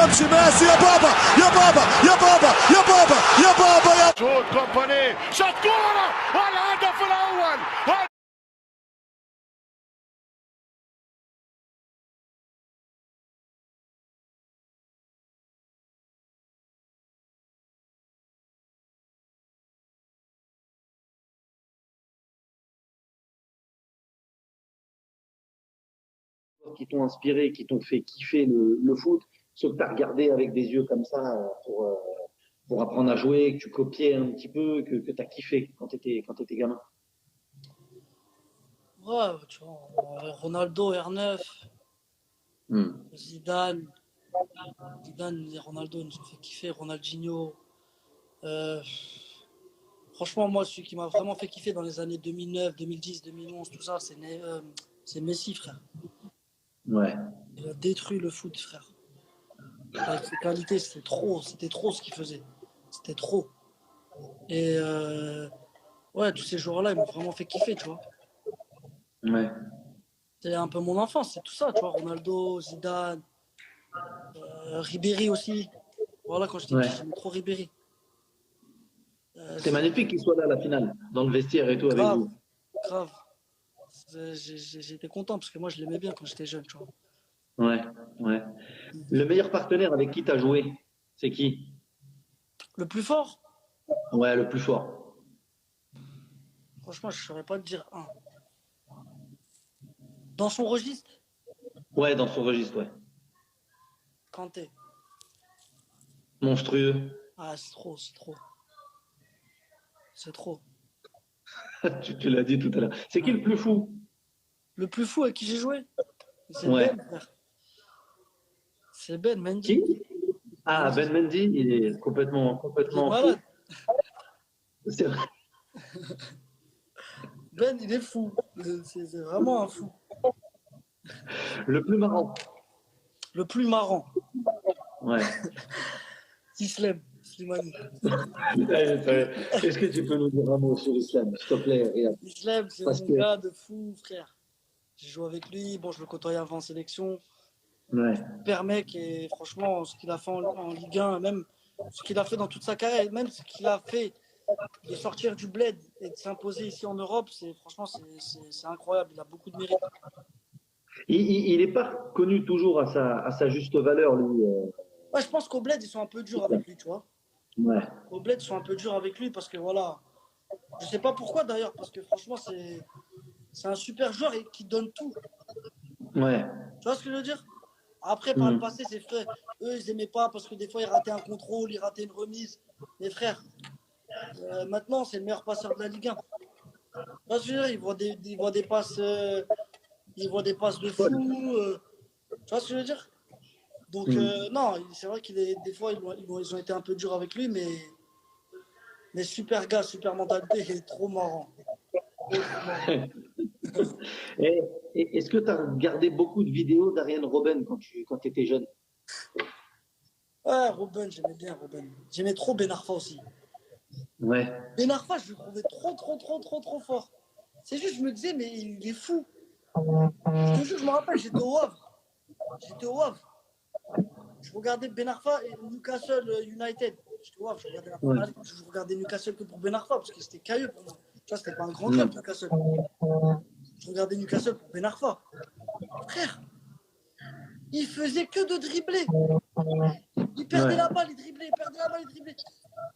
يمشي ميسي يا بابا يا بابا يا بابا يا بابا يا بابا يا شوت كومباني شوت كورة والهدف الأول. Qui t'ont inspiré, qui t'ont fait kiffer le foot, ceux que tu as regardé avec des yeux comme ça pour apprendre à jouer, que tu copiais un petit peu, que tu as kiffé quand t'étais gamin? Ouais, tu vois, Ronaldo, R9, Hmm. Zidane. Zidane et Ronaldo nous ont fait kiffer. Ronaldinho. Euh, Franchement, moi, celui qui m'a vraiment fait kiffer dans les années 2009, 2010, 2011, tout ça, c'est Messi, frère. Ouais. Il a détruit le foot, frère. Avec ses qualités, c'était trop ce qu'il faisait. C'était trop. Et ouais, tous ces joueurs-là, ils m'ont vraiment fait kiffer, tu vois. Ouais. C'est un peu mon enfance, c'est tout ça, tu vois. Ronaldo, Zidane, Ribéry aussi. Voilà, quand j'étais Ouais. petit, j'aimais trop Ribéry. C'était magnifique qu'il soit là à la finale, dans le vestiaire et tout avec Grave, vous. grave. J'étais content parce que moi, je l'aimais bien quand j'étais jeune, tu vois. Ouais, ouais. Le meilleur partenaire avec qui tu as joué, c'est qui? Le plus fort, Ouais, le plus fort. franchement, je ne saurais pas te dire un. Dans son registre, Ouais, dans son registre, ouais. Kanté. Monstrueux. Ah, c'est trop, c'est trop. C'est trop. Tu l'as dit tout à l'heure. C'est qui le plus fou? Le plus fou avec qui j'ai joué, c'est Ouais. Ben, frère. C'est Ben Mendy. Qui? Ah, Ben Mendy, il est Il est complètement fou. malade. C'est vrai. Ben, il est fou. C'est vraiment un fou. Le plus marrant. Le plus marrant, Ouais. Slimani. Est-ce que tu peux nous dire un mot sur l'islam, s'il te plaît, Riyad? Islam, c'est Parce mon que, gars de fou, frère. J'ai joué avec lui, bon, je le côtoyais avant en sélection. ouais, Super mec, et franchement, ce qu'il a fait en Ligue 1, même ce qu'il a fait dans toute sa carrière, même ce qu'il a fait de sortir du bled et de s'imposer ici en Europe, franchement, c'est incroyable. Il a beaucoup de mérite. il n'est pas connu toujours à sa juste valeur, lui. Ouais, je pense qu'au bled, ils sont un peu durs avec lui, tu vois. Ouais, Au bled, ils sont un peu durs avec lui parce que voilà. Je sais pas pourquoi d'ailleurs, parce que franchement, c'est un super joueur et qui donne tout. ouais. Tu vois ce que je veux dire? Après, par le Hmm. passé, ses frères, eux, ils aimaient pas parce que des fois, ils rataient un contrôle, ils rataient une remise. Mais frère, maintenant, c'est le meilleur passeur de la Ligue 1. Tu vois ce que je veux dire? Il voit des passes de fou. Tu vois ce que je veux dire? Donc, non, c'est vrai des fois, ils ont été un peu durs avec lui, mais super gars, super mentalité, il est trop marrant. Trop marrant. Et, est-ce que tu as regardé beaucoup de vidéos d'Ariane Robben quand tu étais jeune? Ouais, Robben, j'aimais bien Robben. J'aimais trop Ben Arfa aussi. Ouais. Ben Arfa, je le trouvais trop fort. C'est juste, je me disais, mais il est fou. Je te jure, je me rappelle, j'étais au Havre. Je regardais Ben Arfa et Newcastle United. J'étais au Havre, je regardais la Ouais. première ligue. Je regardais Newcastle que pour Ben Arfa, parce que c'était cailleux pour moi. Tu vois, c'était pas un grand Mm. club, Newcastle. Je regardais Newcastle pour Ben Arfa. Frère, il faisait que de dribbler. Il perdait Ouais. la balle, il driblait.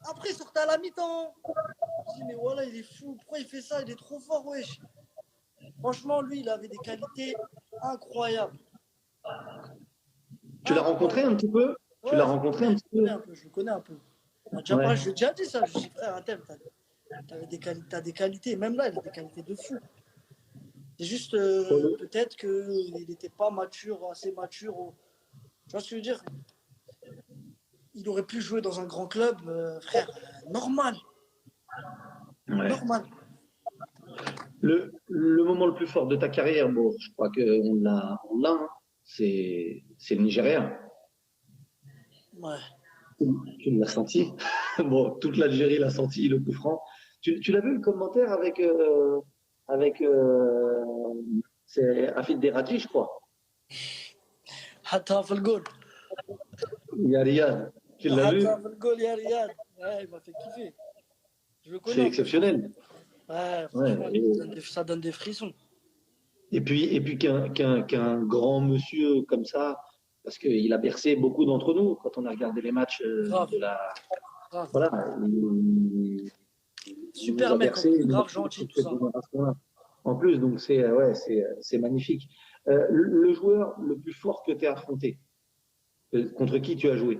Après, il sortait à la mi-temps. Je dis, mais voilà, il est fou. Pourquoi il fait ça? Il est trop fort, wesh. Franchement, lui, il avait des qualités incroyables. Tu l'as rencontré un petit peu? Tu Ouais, l'as rencontré un petit peu? je le connais un peu. On a déjà Ouais. parlé, je lui ai déjà dit ça. Je lui ai dit, frère, Atem, t'as des qualités. Même là, il a des qualités de fou. C'est juste, peut-être qu'il n'était pas assez mature. Tu vois ce que je veux dire? Il aurait pu jouer dans un grand club, frère, normal. Ouais. Normal. Le moment le plus fort de ta carrière, bon, je crois qu'on l'a, hein, c'est le Nigeria. Ouais. Tu l'as senti. Bon, toute l'Algérie l'a senti, le coup franc. Tu l'as vu le commentaire avec c'est Afid Deradji, je crois. حتى في الجول. Il y a Riyad. Tu l'as vu? Hazard, le goal, il y a Riyad. Ouais, il m'a fait kiffer. Je le connais C'est en plus. exceptionnel. Ouais, Ouais. franchement, ça donne des frissons. Et puis qu'un grand monsieur comme ça, parce qu'il a bercé beaucoup d'entre nous quand on a regardé les matchs Grave, de la. grave. Voilà, il nous Super a mec, en bercé plus, il nous a grave bercé gentil, toute tout cette ça. génération-là. En plus, donc c'est magnifique. Le joueur le plus fort que tu as affronté, contre qui tu as joué?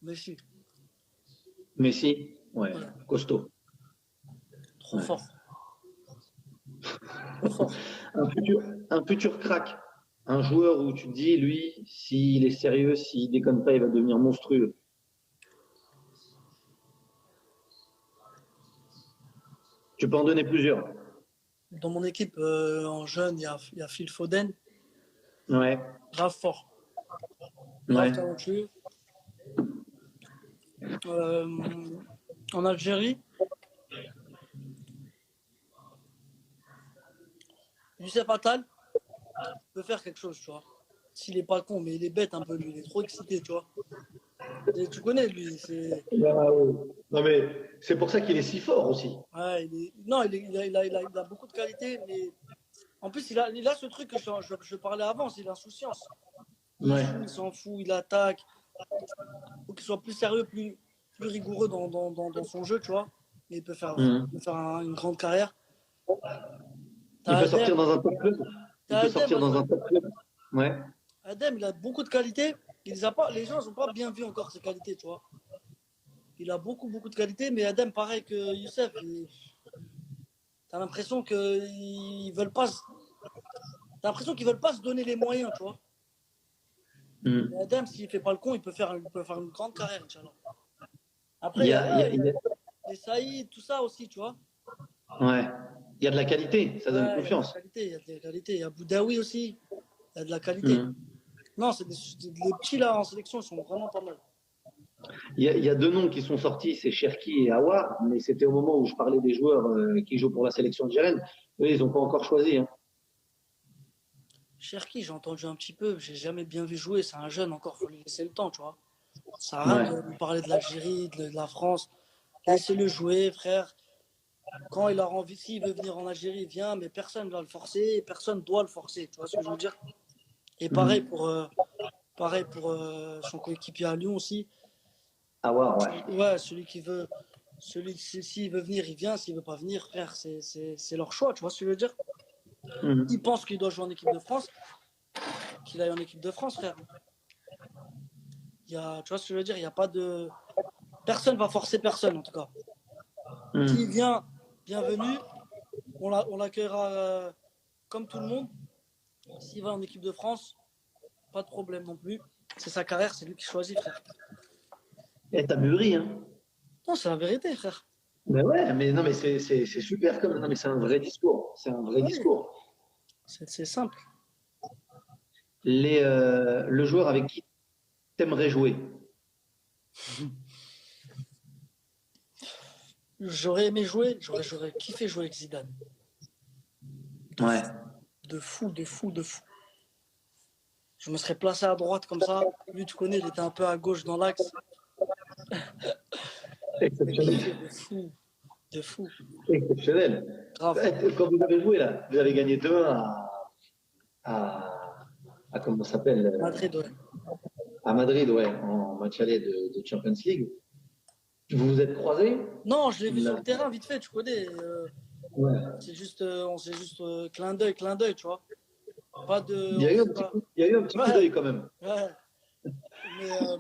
Messi, Messi? Ouais, ouais, costaud. trop Ouais. fort. Trop fort. Un futur crack, un joueur où tu te dis, lui, s'il est sérieux, s'il déconne pas, il va devenir monstrueux. Tu peux en donner plusieurs. Dans mon équipe, en jeune, il y a Phil Foden, Ouais, grave fort, grave ouais. talentueux. En Algérie, Youssef Attal peut faire quelque chose, tu vois. S'il est pas con, mais il est bête un peu, lui, il est trop excité, tu vois. Et tu connais, lui, c'est. Ah ouais. Non mais c'est pour ça qu'il est si fort aussi. Ouais, non, il a beaucoup de qualités, mais en plus, il a ce truc que je parlais avant, c'est l'insouciance. Il Ouais. joue, il s'en fout, il attaque. Il faut qu'il soit plus sérieux, plus rigoureux dans son jeu, tu vois. Mais Mhm. il peut faire une grande carrière. Il T'as peut sortir Adem, dans un top club. Il t'as peut Adem, sortir dans un top club. Ouais. Adem, il a beaucoup de qualités. Les gens n'ont pas bien vu encore ses qualités, tu vois. Il a beaucoup de qualités, mais Adem, pareil que Youssef, t'as l'impression qu'ils veulent pas. T'as l'impression qu'ils veulent pas se donner les moyens, tu vois. Mhm. Mais Adem, s'il fait pas le con, il peut faire une grande carrière, Inch'Allah. Il Après, y a, il y a- il y il a y les Saïd, tout ça aussi, tu vois. a- ouais. Il y a de la qualité, ça donne Ouais, il y a de la confiance. qualité, il y a de la qualité. Il y a Boudaoui aussi, il y a de la qualité. Mhm. Non, les petits là en sélection, ils sont vraiment pas mal. Il y a deux noms qui sont sortis, c'est Cherki et Aouar, mais c'était au moment où je parlais des joueurs qui jouent pour la sélection algérienne. Eux, ils n'ont pas encore choisi. Hein. Cherki, j'ai entendu un petit peu, j'ai jamais bien vu jouer. C'est un jeune encore, faut lui laisser le temps, tu vois. Ça sert à rien Ouais. de lui parler de l'Algérie, de la France. Laissez-le jouer, frère. Quand il a envie, s'il veut venir en Algérie, il vient, mais personne ne va le forcer, personne doit le forcer. Tu vois ce que je veux dire? Et Mhm. pareil pour son coéquipier à Lyon aussi. Aouar, ouais. Ouais, s'il veut venir, il vient. S'il veut pas venir, frère, c'est leur choix. Tu vois ce que je veux dire? Mhm. Il pense qu'il doit jouer en équipe de France, qu'il aille en équipe de France, frère. Tu vois ce que je veux dire? Il y a pas de. Personne va forcer personne, en tout cas. S'il Mhm. vient, bienvenue. On l'accueillera comme tout le monde. S'il va en équipe de France, pas de problème non plus. C'est sa carrière, c'est lui qui choisit, frère. Eh, t'as mûri, hein. Non, c'est la vérité, frère. Ben ouais, mais non, mais c'est super comme. Non, mais c'est un vrai discours. C'est un vrai Oui, discours. c'est simple. Le joueur avec qui t'aimerais jouer. J'aurais aimé jouer, j'aurais kiffé jouer avec Zidane. De Ouais. fou, de fou, de fou, de fou. Je me serais placé à droite comme ça. Lui, tu connais, il était un peu à gauche dans l'axe. J'ai kiffé Exceptionnel. de fou, de fou. Exceptionnel. Grave. Quand vous avez joué là, vous avez gagné 2-1 à comment ça s'appelle Madrid, ouais. à Madrid, ouais, en match aller de Champions League. Vous vous êtes croisés? Non, je l'ai vu sur Là. le terrain, vite fait, tu connais. Ouais. On s'est juste clin d'œil, tu vois. Pas de. Il y a On eu un s'est petit pas. coup, il y a eu un petit coup Ouais, d'œil quand même. ouais. Mais, euh,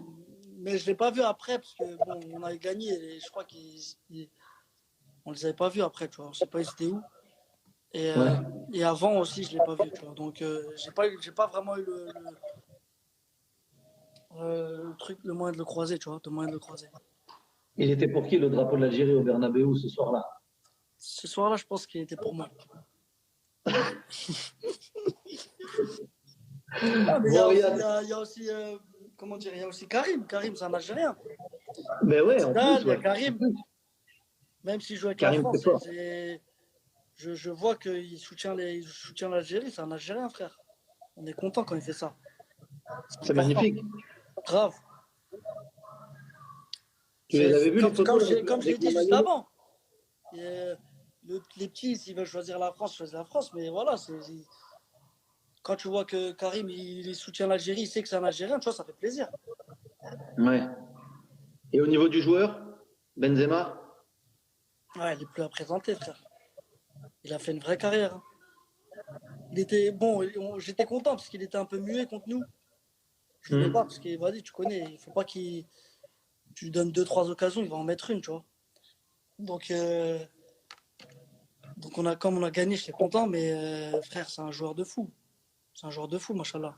mais je l'ai pas vu après, parce que bon, on avait gagné et je crois on les avait pas vus après, tu vois. On sait pas ils étaient où. Et, Ouais. euh, et avant aussi, je l'ai pas vu, tu vois. Donc, j'ai pas vraiment eu le truc, le moyen de le croiser, tu vois, le moyen de le croiser. Il était pour qui le drapeau de l'Algérie au Bernabeu ce soir-là? Ce soir-là, je pense qu'il était pour moi. Ah, mais Bon, Riyad. il y a aussi, comment dire, il y a aussi Karim. Karim, c'est un Algérien. Mais ouais, en Zidane, plus, il y a ouais. Karim. Même s'il joue avec la Karim, France, c'est fort. je vois qu'il il soutient l'Algérie. C'est un Algérien, frère. On est content quand il fait ça. C'est C'est important. magnifique. Grave. Tu les avais vus, les photos Comme je l'ai avec dit le juste maillot? avant. Les petits, s'ils veulent choisir la France, choisissent la France. Mais voilà, quand tu vois que Karim, il soutient l'Algérie, il sait que c'est un Algérien, tu vois, ça fait plaisir. Ouais. Et au niveau du joueur, Benzema? Ouais, il est plus à présenter, frère. Il a fait une vraie carrière. Hein. Il était bon, j'étais content parce qu'il était un peu muet contre nous. Je voulais pas parce qu'il vas-y, tu connais, il faut pas qu'il tu lui donnes deux trois occasions, il va en mettre une, tu vois. Donc comme on a gagné, j'étais content, mais frère, c'est un joueur de fou. C'est un joueur de fou, machallah.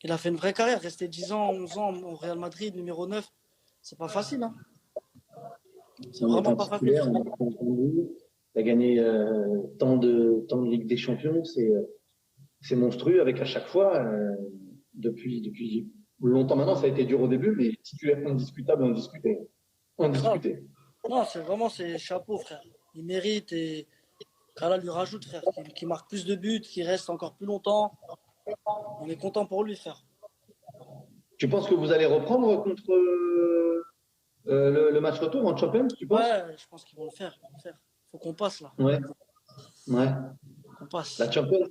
Il a fait une vraie carrière, rester 10 ans, 11 ans au Real Madrid, numéro 9, c'est pas facile, hein. C'est En vraiment étant pas facile, titulaire, frère. en étant entendu, tu as gagné tant de Ligue des Champions, c'est monstrueux avec à chaque fois, depuis longtemps maintenant, ça a été dur au début, mais titulaire indiscutable, Grave. indiscuté. Non, c'est chapeau, frère. Il mérite et Kala lui rajoute, frère, qui marque plus de buts, qui reste encore plus longtemps. On est content pour lui, frère. Tu penses que vous allez reprendre contre le match retour en Champions, tu penses? Ouais, je pense qu'ils vont le faire. Faut qu'on passe là. Ouais, ouais. Qu'on passe. La Champions,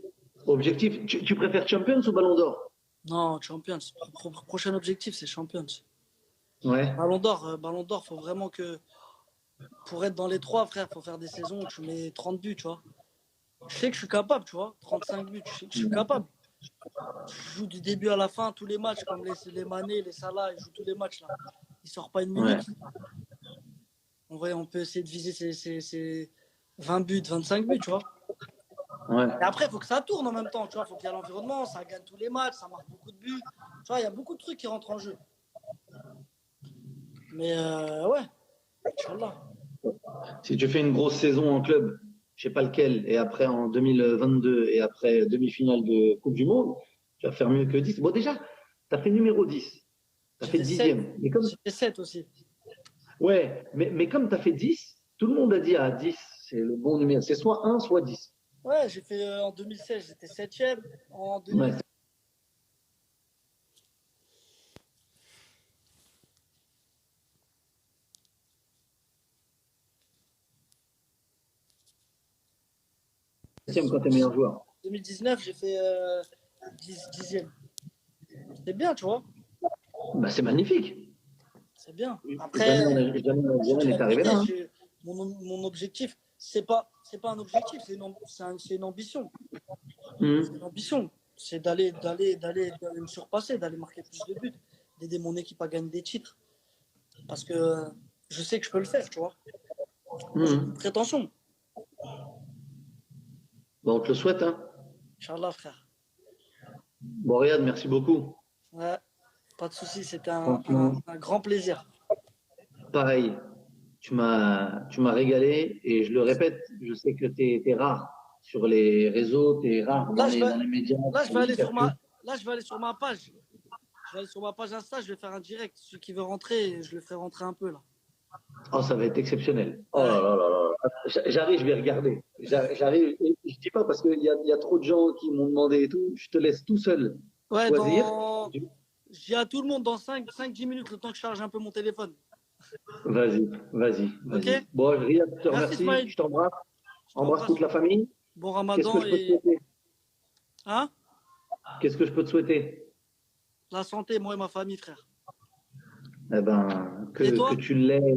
objectif. Tu préfères Champions ou Ballon d'Or? Non, Champions. Prochain objectif, c'est Champions. Ouais. Ballon d'Or, faut vraiment que. Pour être dans les trois, frère, faut faire des saisons où tu mets 30 buts, tu vois. Je sais que je suis capable, tu vois. 35 buts, je sais que je suis capable. Je joue du début à la fin, tous les matchs, comme les Mané, les Salah, ils jouent tous les matchs là. Il sort pas une minute. Ouais. On peut essayer de viser ces 20 buts, 25 buts, tu vois. Ouais. Et après, il faut que ça tourne en même temps, tu vois. Il faut qu'il y ait l'environnement, ça gagne tous les matchs, ça marque beaucoup de buts. Tu vois, il y a beaucoup de trucs qui rentrent en jeu. Mais ouais, Inch'Allah. Si tu fais une grosse saison en club, je sais pas lequel, et après en 2022, et après demi-finale de Coupe du Monde, tu vas faire mieux que 10. Bon, déjà, tu as fait numéro 10. Tu as fait 10e. J'ai fait 7 aussi. Ouais, mais comme tu as fait 10, tout le monde a dit 10, c'est le bon numéro. C'est soit 1, soit 10. Ouais, j'ai fait en 2016, j'étais 7e. En 2000... Ouais. Quand tu es meilleur joueur. 2019, j'ai fait 10e. C'est bien, tu vois. Bah, c'est magnifique. C'est bien. Après, jamais n'est arrivé là. Hein. Mon objectif, c'est pas un objectif, c'est une ambition. C'est une ambition. C'est d'aller me surpasser, d'aller marquer plus de buts, d'aider mon équipe à gagner des titres. Parce que je sais que je peux le faire, tu vois. J'ai une prétention. Bon, on te le souhaite. Hein. Inch'Allah, frère. Bon, Riyad, merci beaucoup. Ouais, pas de souci, c'était un grand plaisir. Pareil, tu m'as régalé et je le répète, je sais que tu es rare sur les réseaux, tu es rare dans les médias. Là, je vais aller sur ma page. Je vais aller sur ma page Insta, je vais faire un direct. Celui qui veut rentrer, je le ferai rentrer un peu là. Oh, ça va être exceptionnel. Oh là là là là. J'arrive, je vais regarder. J'arrive, je dis pas parce qu'il y a trop de gens qui m'ont demandé et tout. Je te laisse tout seul ouais, choisir. J'ai à tout le monde dans 5-10 minutes, le temps que je charge un peu mon téléphone. Vas-y. Okay. Bon, Riyad, je te remercie. Ismaël. Je t'embrasse. Embrasse toute la famille. Bon Ramadan. Qu'est-ce que je peux te souhaiter? Hein? Qu'est-ce que je peux te souhaiter? La santé, moi et ma famille, frère. Eh ben, que tu l'aies,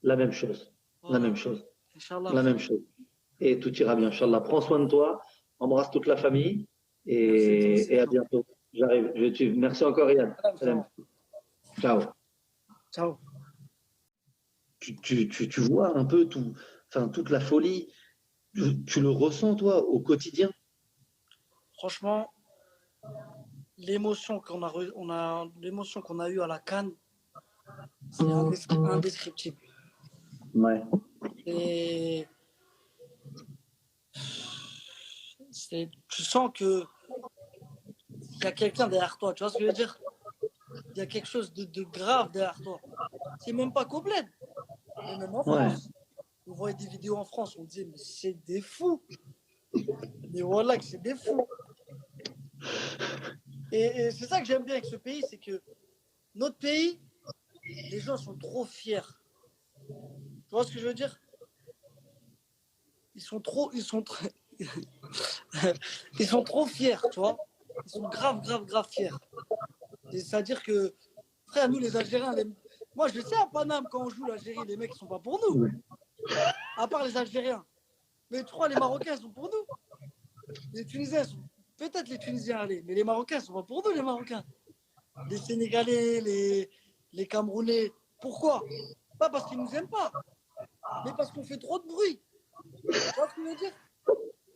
la même chose. Voilà. La même chose. Inch'Allah. La même chose. Et tout ira bien, Inch'Allah. Prends soin de toi. Embrasse toute la famille. Et à bientôt. J'arrive. Je vais te suivre. Merci encore, Riyad. Ciao. Ciao. Tu vois un peu toute la folie. Tu le ressens, toi, au quotidien? Franchement, l'émotion qu'on a eue à la CAN, c'est indescriptible. Ouais. Et tu sens que il y a quelqu'un derrière toi, tu vois ce que je veux dire? Il y a quelque chose de grave derrière toi. C'est même pas complet. Et même en France. On voyait des vidéos en France, on disait, mais c'est des fous. Mais voilà que c'est des fous. Et c'est ça que j'aime bien avec ce pays, c'est que notre pays, les gens sont trop fiers. Tu vois ce que je veux dire? Ils sont trop ils sont fiers, tu vois. Ils sont grave fiers. C'est-à-dire que, frère, nous les Algériens, moi je sais à Paname quand on joue l'Algérie, les mecs ils sont pas pour nous, à part les Algériens. Mais tu crois les Marocains ils sont pour nous? Les Tunisiens sont peut-être les Tunisiens, allez, mais les Marocains ils sont pas pour nous, les Marocains. Les Sénégalais, les Camerounais. Pourquoi? Pas parce qu'ils nous aiment pas, mais parce qu'on fait trop de bruit. Tu vois ce que je veux dire?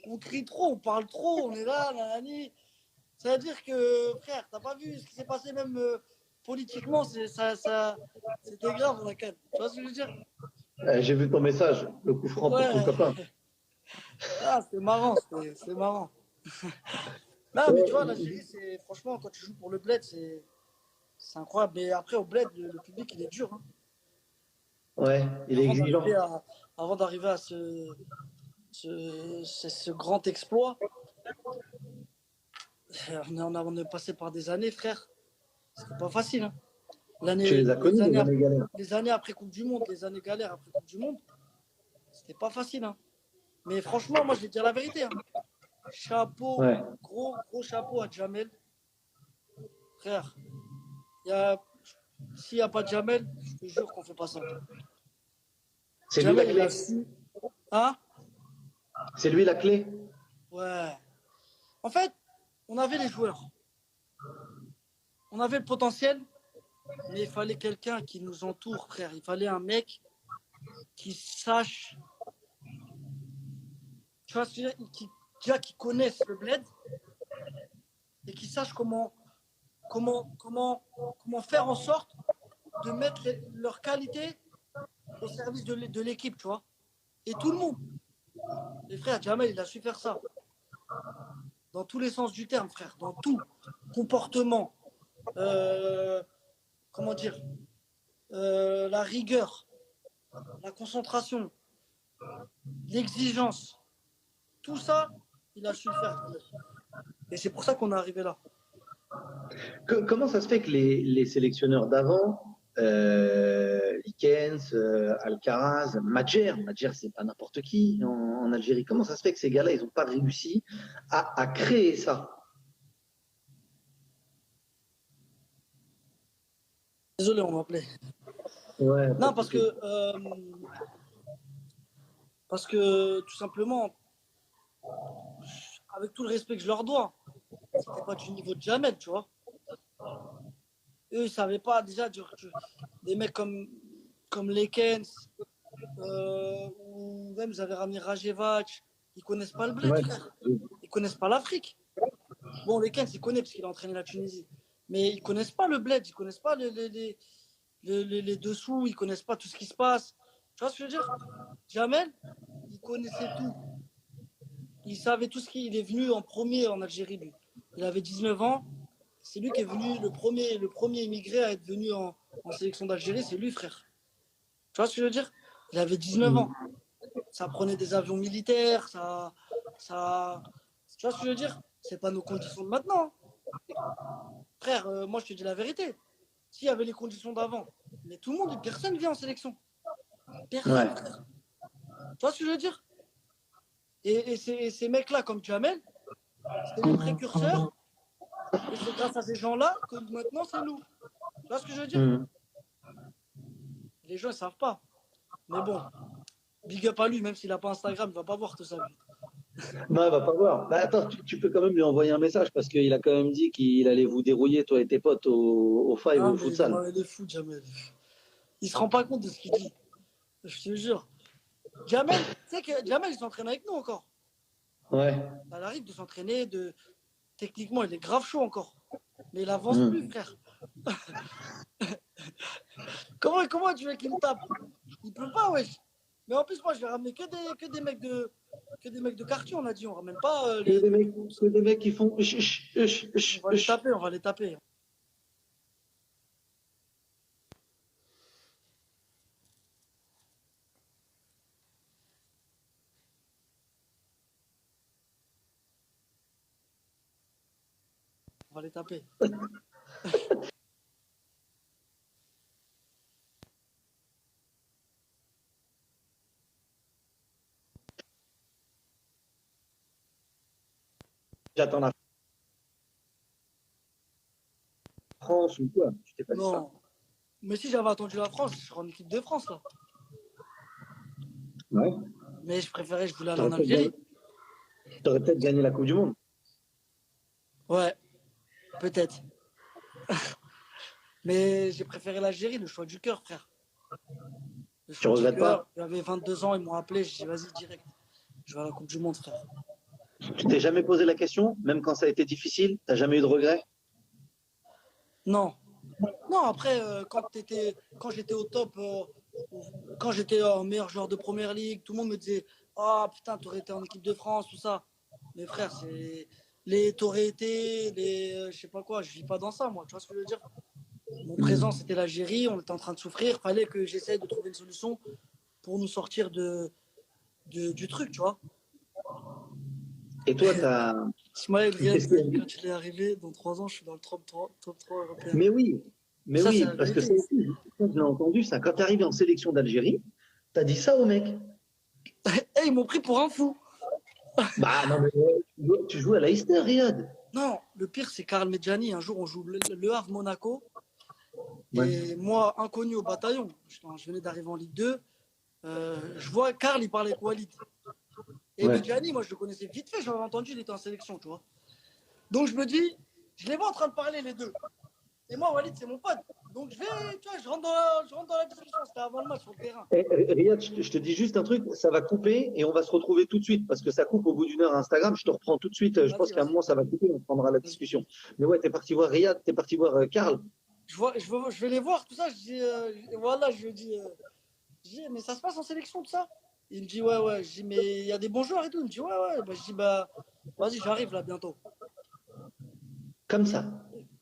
On crie trop, on parle trop, on est là, nanani. Ça veut dire que, frère, t'as pas vu ce qui s'est passé même politiquement, c'était grave la canne. Tu vois ce que je veux dire? J'ai vu ton message, le coup franc pour ton Ouais, copain. ah, c'était marrant, c'est marrant. Non, mais tu vois, l'Algérie, c'est franchement, quand tu joues pour le bled, c'est incroyable. Mais après, au bled, le public, il est dur. Hein. Ouais, il est exigeant. Avant d'arriver à ce grand exploit, on est passé par des années, frère. C'était pas facile. Hein. Tu les as connus, les années galères. Les années après Coupe du Monde, les années galères après Coupe du Monde, c'était pas facile. Hein. Mais franchement, moi, je vais te dire la vérité. Hein. Chapeau, Ouais. gros chapeau à Jamel. Frère, s'il n'y a pas de Jamel, je te jure qu'on fait pas ça. C'est lui la clé. Hein? C'est lui la clé. Ouais. En fait, on avait les joueurs. On avait le potentiel, mais il fallait quelqu'un qui nous entoure, frère. Il fallait un mec qui sache, tu vois, qui connaisse le bled et qui sache comment faire en sorte de mettre leur qualité au service de l'équipe, tu vois. Et tout le monde. Les frères, Jamel, il a su faire ça. Dans tous les sens du terme, frère. Dans tout. Comportement. Comment dire la rigueur. La concentration. L'exigence. Tout ça, il a su le faire. Et c'est pour ça qu'on est arrivé là. Comment ça se fait que les sélectionneurs d'avant, Likens, Alcaraz, Madjer, c'est pas n'importe qui en Algérie, comment ça se fait que ces gars-là, ils n'ont pas réussi à créer ça? Désolé, on m'appelait. Ouais, non, parce que tout simplement, avec tout le respect que je leur dois, c'était pas du niveau de Jamel, tu vois. Eux, ils savaient pas déjà des mecs comme Lekens, ou même ils avaient ramené Rajevac, ils connaissent pas le bled, frère. Ils connaissent pas l'Afrique. Bon, Lekens, il connaît parce qu'il a entraîné la Tunisie. Mais ils connaissent pas le bled, ils connaissent pas les dessous, ils connaissent pas tout ce qui se passe. Tu vois ce que je veux dire? Jamel, il connaissait tout. Il savait tout ce qu'il est venu en premier en Algérie, lui. Il avait 19 ans. C'est lui qui est venu, le premier immigré à être venu en sélection d'Algérie, c'est lui, frère. Tu vois ce que je veux dire? Il avait 19 ans. Ça prenait des avions militaires, ça... Tu vois ce que je veux dire? C'est pas nos conditions de maintenant. Frère, moi je te dis la vérité. S'il y avait les conditions d'avant, mais tout le monde, personne vient en sélection. Personne, ouais. frère. Tu vois ce que je veux dire? Et ces mecs-là, comme Jamel, c'est les précurseurs. Et c'est grâce à ces gens-là que maintenant c'est nous. Tu vois ce que je veux dire? Les gens ne savent pas. Mais bon, big up à lui, même s'il n'a pas Instagram, il ne va pas voir tout ça. Lui. Non, il va pas voir. Bah, attends, tu peux quand même lui envoyer un message parce qu'il a quand même dit qu'il allait vous dérouiller, toi et tes potes, au Five, Ah, au mais futsal. il est fou, Jamel. Il se rend pas compte de ce qu'il dit. Je te jure. Jamel, tu sais que Jamel, il s'entraîne avec nous encore. Ouais. Ça arrive de s'entraîner, techniquement, il est grave chaud encore. Mais il avance plus, frère. comment tu veux qu'il me tape? Il peut pas, wesh. Mais en plus, moi, je vais ramener que des mecs de quartier, on a dit. On ramène pas Que des mecs qui font. On va les taper, on va les taper. On va les taper. j'attends la France ou quoi. Tu t'es pas dit ça. Non. Mais si j'avais attendu la France, je serais en équipe de France, là. Ouais. Mais je voulais aller T'aurais en peut-être Algérie. T'aurais peut-être gagné la Coupe du Monde. Ouais, peut-être. Mais j'ai préféré l'Algérie, le choix du cœur, frère. Le Tu choix du regrettes pas? cœur. J'avais 22 ans, ils m'ont appelé, j'ai dit vas-y, direct. Je vais à la Coupe du Monde, frère. Tu t'es jamais posé la question, même quand ça a été difficile? T'as jamais eu de regrets? Non. Non, après, quand j'étais au top, quand j'étais meilleur joueur de première ligue, tout le monde me disait ah putain, t'aurais été en équipe de France, tout ça. Mais frère, t'aurais été, je sais pas quoi, je vis pas dans ça, moi. Tu vois ce que je veux dire? Mon présent, c'était l'Algérie, on était en train de souffrir. Fallait que j'essaye de trouver une solution pour nous sortir du truc, tu vois. Et toi, t'as. Ismaël Riyad, Qu'est-ce que- quand il est arrivé, dans 3 ans, je suis dans le top 3 européen. Mais oui, mais Ça, c'est oui, la parce que ça vérité. aussi, je l'ai entendu, ça. Quand t'es arrivé en sélection d'Algérie, t'as dit ça au mec. Eh, ils m'ont pris pour un fou. Bah non, mais tu joues à Leicester, Riyad. Non, le pire, c'est Karl Medjani. Un jour, on joue le Havre Monaco. Ouais. Et moi, inconnu au bataillon, je venais d'arriver en Ligue 2. Je vois Karl, il parlait avec Walid. Et Ouais. Medjani, moi, je le connaissais vite fait. J'avais entendu, il était en sélection, tu vois. Donc, je me dis, je les vois en train de parler, les deux. Et moi, Walid, c'est mon pote. Donc, tu vois, je rentre dans la discussion. C'était avant le match sur le terrain. Riyad, je te dis juste un truc, ça va couper et on va se retrouver tout de suite parce que ça coupe au bout d'une heure à Instagram. Je te reprends tout de suite. Je pense Vas-y, qu'à un vas-y. moment, ça va couper, on prendra la discussion. Mais ouais, t'es parti voir Riyad, t'es parti voir Karl. Je vais les voir, tout ça. Je dis, voilà, je dis, mais ça se passe en sélection, tout ça. Il me dit, ouais, ouais. Je dis, mais il y a des bons joueurs et tout. Il me dit, ouais, ouais. Bah, je dis, bah, vas-y, j'arrive là bientôt. Comme ça.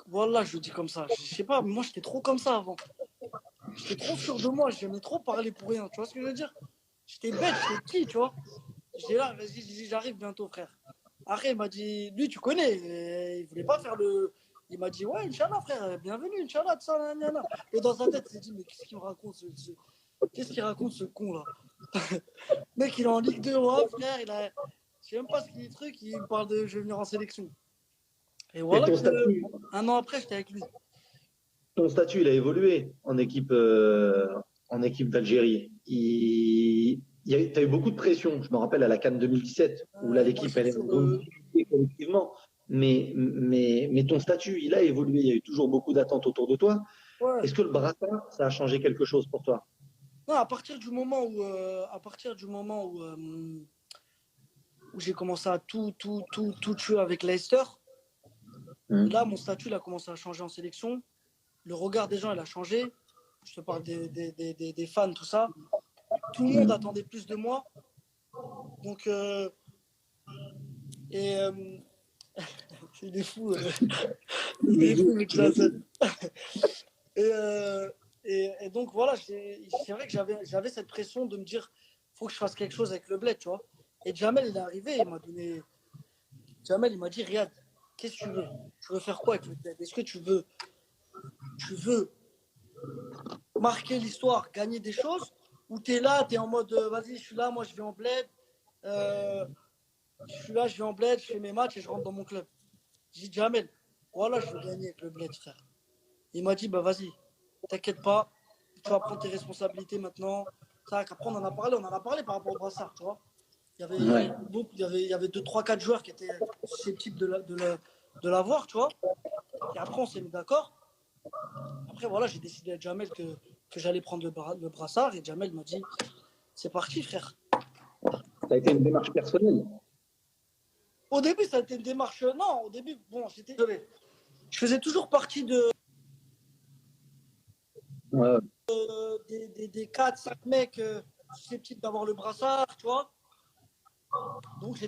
Voilà, je le dis comme ça. Je sais pas, mais moi, j'étais trop comme ça avant. J'étais trop sûr de moi. J'aimais trop parler pour rien. Tu vois ce que je veux dire? J'étais bête, j'étais petit, tu vois. J'étais là, vas-y, j'arrive bientôt, frère. Après, il m'a dit, lui, tu connais. Il voulait pas faire le. Il m'a dit, ouais, Inch'Allah, frère, bienvenue, Inch'Allah, tout ça, nanana. Et dans sa tête, il s'est dit, mais qu'est-ce qu'il me raconte, qu'est-ce qu'il raconte, ce con, là? Mec, il est en Ligue 2, ouais, frère, je sais même pas ce qu'il est truc, il me parle de je vais venir en sélection. Et Et voilà ton que statut, un an après, j'étais avec lui. ton statut, il a évolué en équipe d'Algérie. T'as eu beaucoup de pression. Je me rappelle à la CAN 2017, où là, Moi, l'équipe, j'ai elle est toujours. collectivement. Mais ton statut, il a évolué. Il y a eu toujours beaucoup d'attentes autour de toi. Ouais. Est-ce que le brassard, ça a changé quelque chose pour toi? Non, où j'ai commencé à tout tuer avec Leicester, là, mon statut il a commencé à changer en sélection. Le regard des gens, il a changé. Je te parle des fans, tout ça. Tout le monde attendait plus de moi. Donc, et il est fou. Il est fou, mec, là, et, et donc, voilà, c'est vrai que j'avais cette pression de me dire faut que je fasse quelque chose avec le bled, tu vois. Et Jamel, il est arrivé, Jamel, il m'a dit Riyad, qu'est-ce que tu veux? Tu veux faire quoi avec le bled? Est-ce que tu veux marquer l'histoire, gagner des choses, ou t'es là, t'es en mode vas-y, je suis là, moi je vais en bled, je suis là, je vais en bled, je fais mes matchs et je rentre dans mon club. J'ai dit Jamel, voilà, je veux gagner avec le bled, frère. Il m'a dit bah vas-y, t'inquiète pas, tu vas prendre tes responsabilités maintenant. Ça, après, on en a parlé par rapport au brassard, tu vois. Ouais. Il y avait 2, 3, 4 joueurs qui étaient susceptibles de l'avoir, tu vois. Et après, on s'est mis d'accord. Après, voilà, j'ai décidé à Jamel que j'allais prendre le brassard. Et Jamel m'a dit, c'est parti, frère. Ça a été une démarche personnelle. Au début, ça a été une démarche. Non, au début, bon, j'étais désolé. Je faisais toujours partie Ouais. des 4, 5 mecs susceptibles d'avoir le brassard, tu vois. Donc, je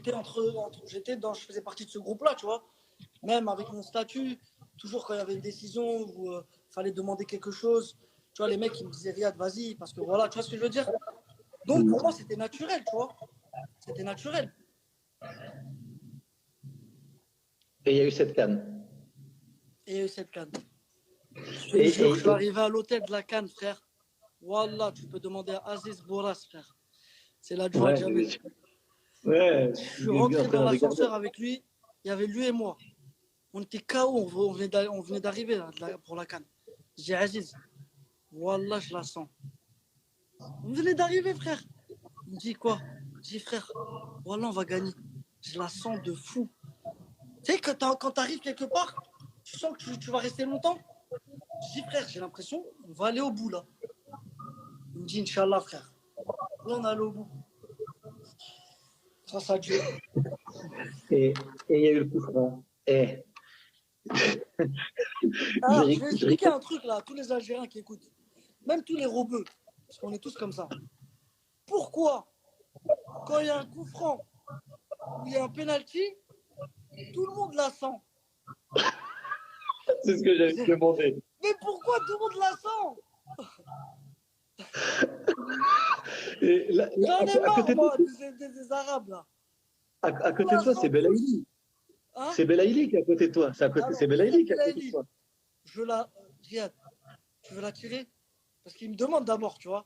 faisais partie de ce groupe-là, tu vois. Même avec mon statut, toujours quand il y avait une décision où il fallait demander quelque chose, tu vois, les mecs, ils me disaient, Riyad, vas-y, parce que voilà, tu vois ce que je veux dire? Donc, pour moi, c'était naturel, tu vois. C'était naturel. Et il y a eu cette canne. Et cette canne. Je te jure, je suis arrivé à l'hôtel de la Cannes, frère. Wallah, tu peux demander à Aziz Boras, frère. C'est l'adjoint de Jamel. Ouais. Je suis rentré dans l'ascenseur avec lui. il y avait lui et moi. On était KO, on venait d'arriver là, pour la CAN. J'ai dit, Aziz, Wallah, je la sens. On venait d'arriver, frère. Il me dit quoi? Je dis, frère, Wallah, on va gagner. Je la sens de fou. Tu sais, quand tu arrives quelque part, tu sens que tu vas rester longtemps. Je dis, frère, j'ai l'impression, on va aller au bout là. Il me dit, Inch'Allah, frère. Là, on est allé au bout. Grâce à Dieu. Et il y a eu le coup franc. Et Alors, je vais expliquer un truc là à tous les Algériens qui écoutent. Même tous les robeux. Parce qu'on est tous comme ça. Pourquoi, quand il y a un coup franc ou il y a un penalty, tout le monde la sent? c'est ce que j'avais demandé. Mais pourquoi tout le monde la sent? Et là, J'en ai à côté marre, de moi, des Arabes là. à côté de toi, c'est Belaïli. Hein? C'est Belaïli qui est à côté de toi. C'est Belaïli qui est à côté de toi. Riyad, tu veux la tirer? Parce qu'il me demande d'abord, tu vois.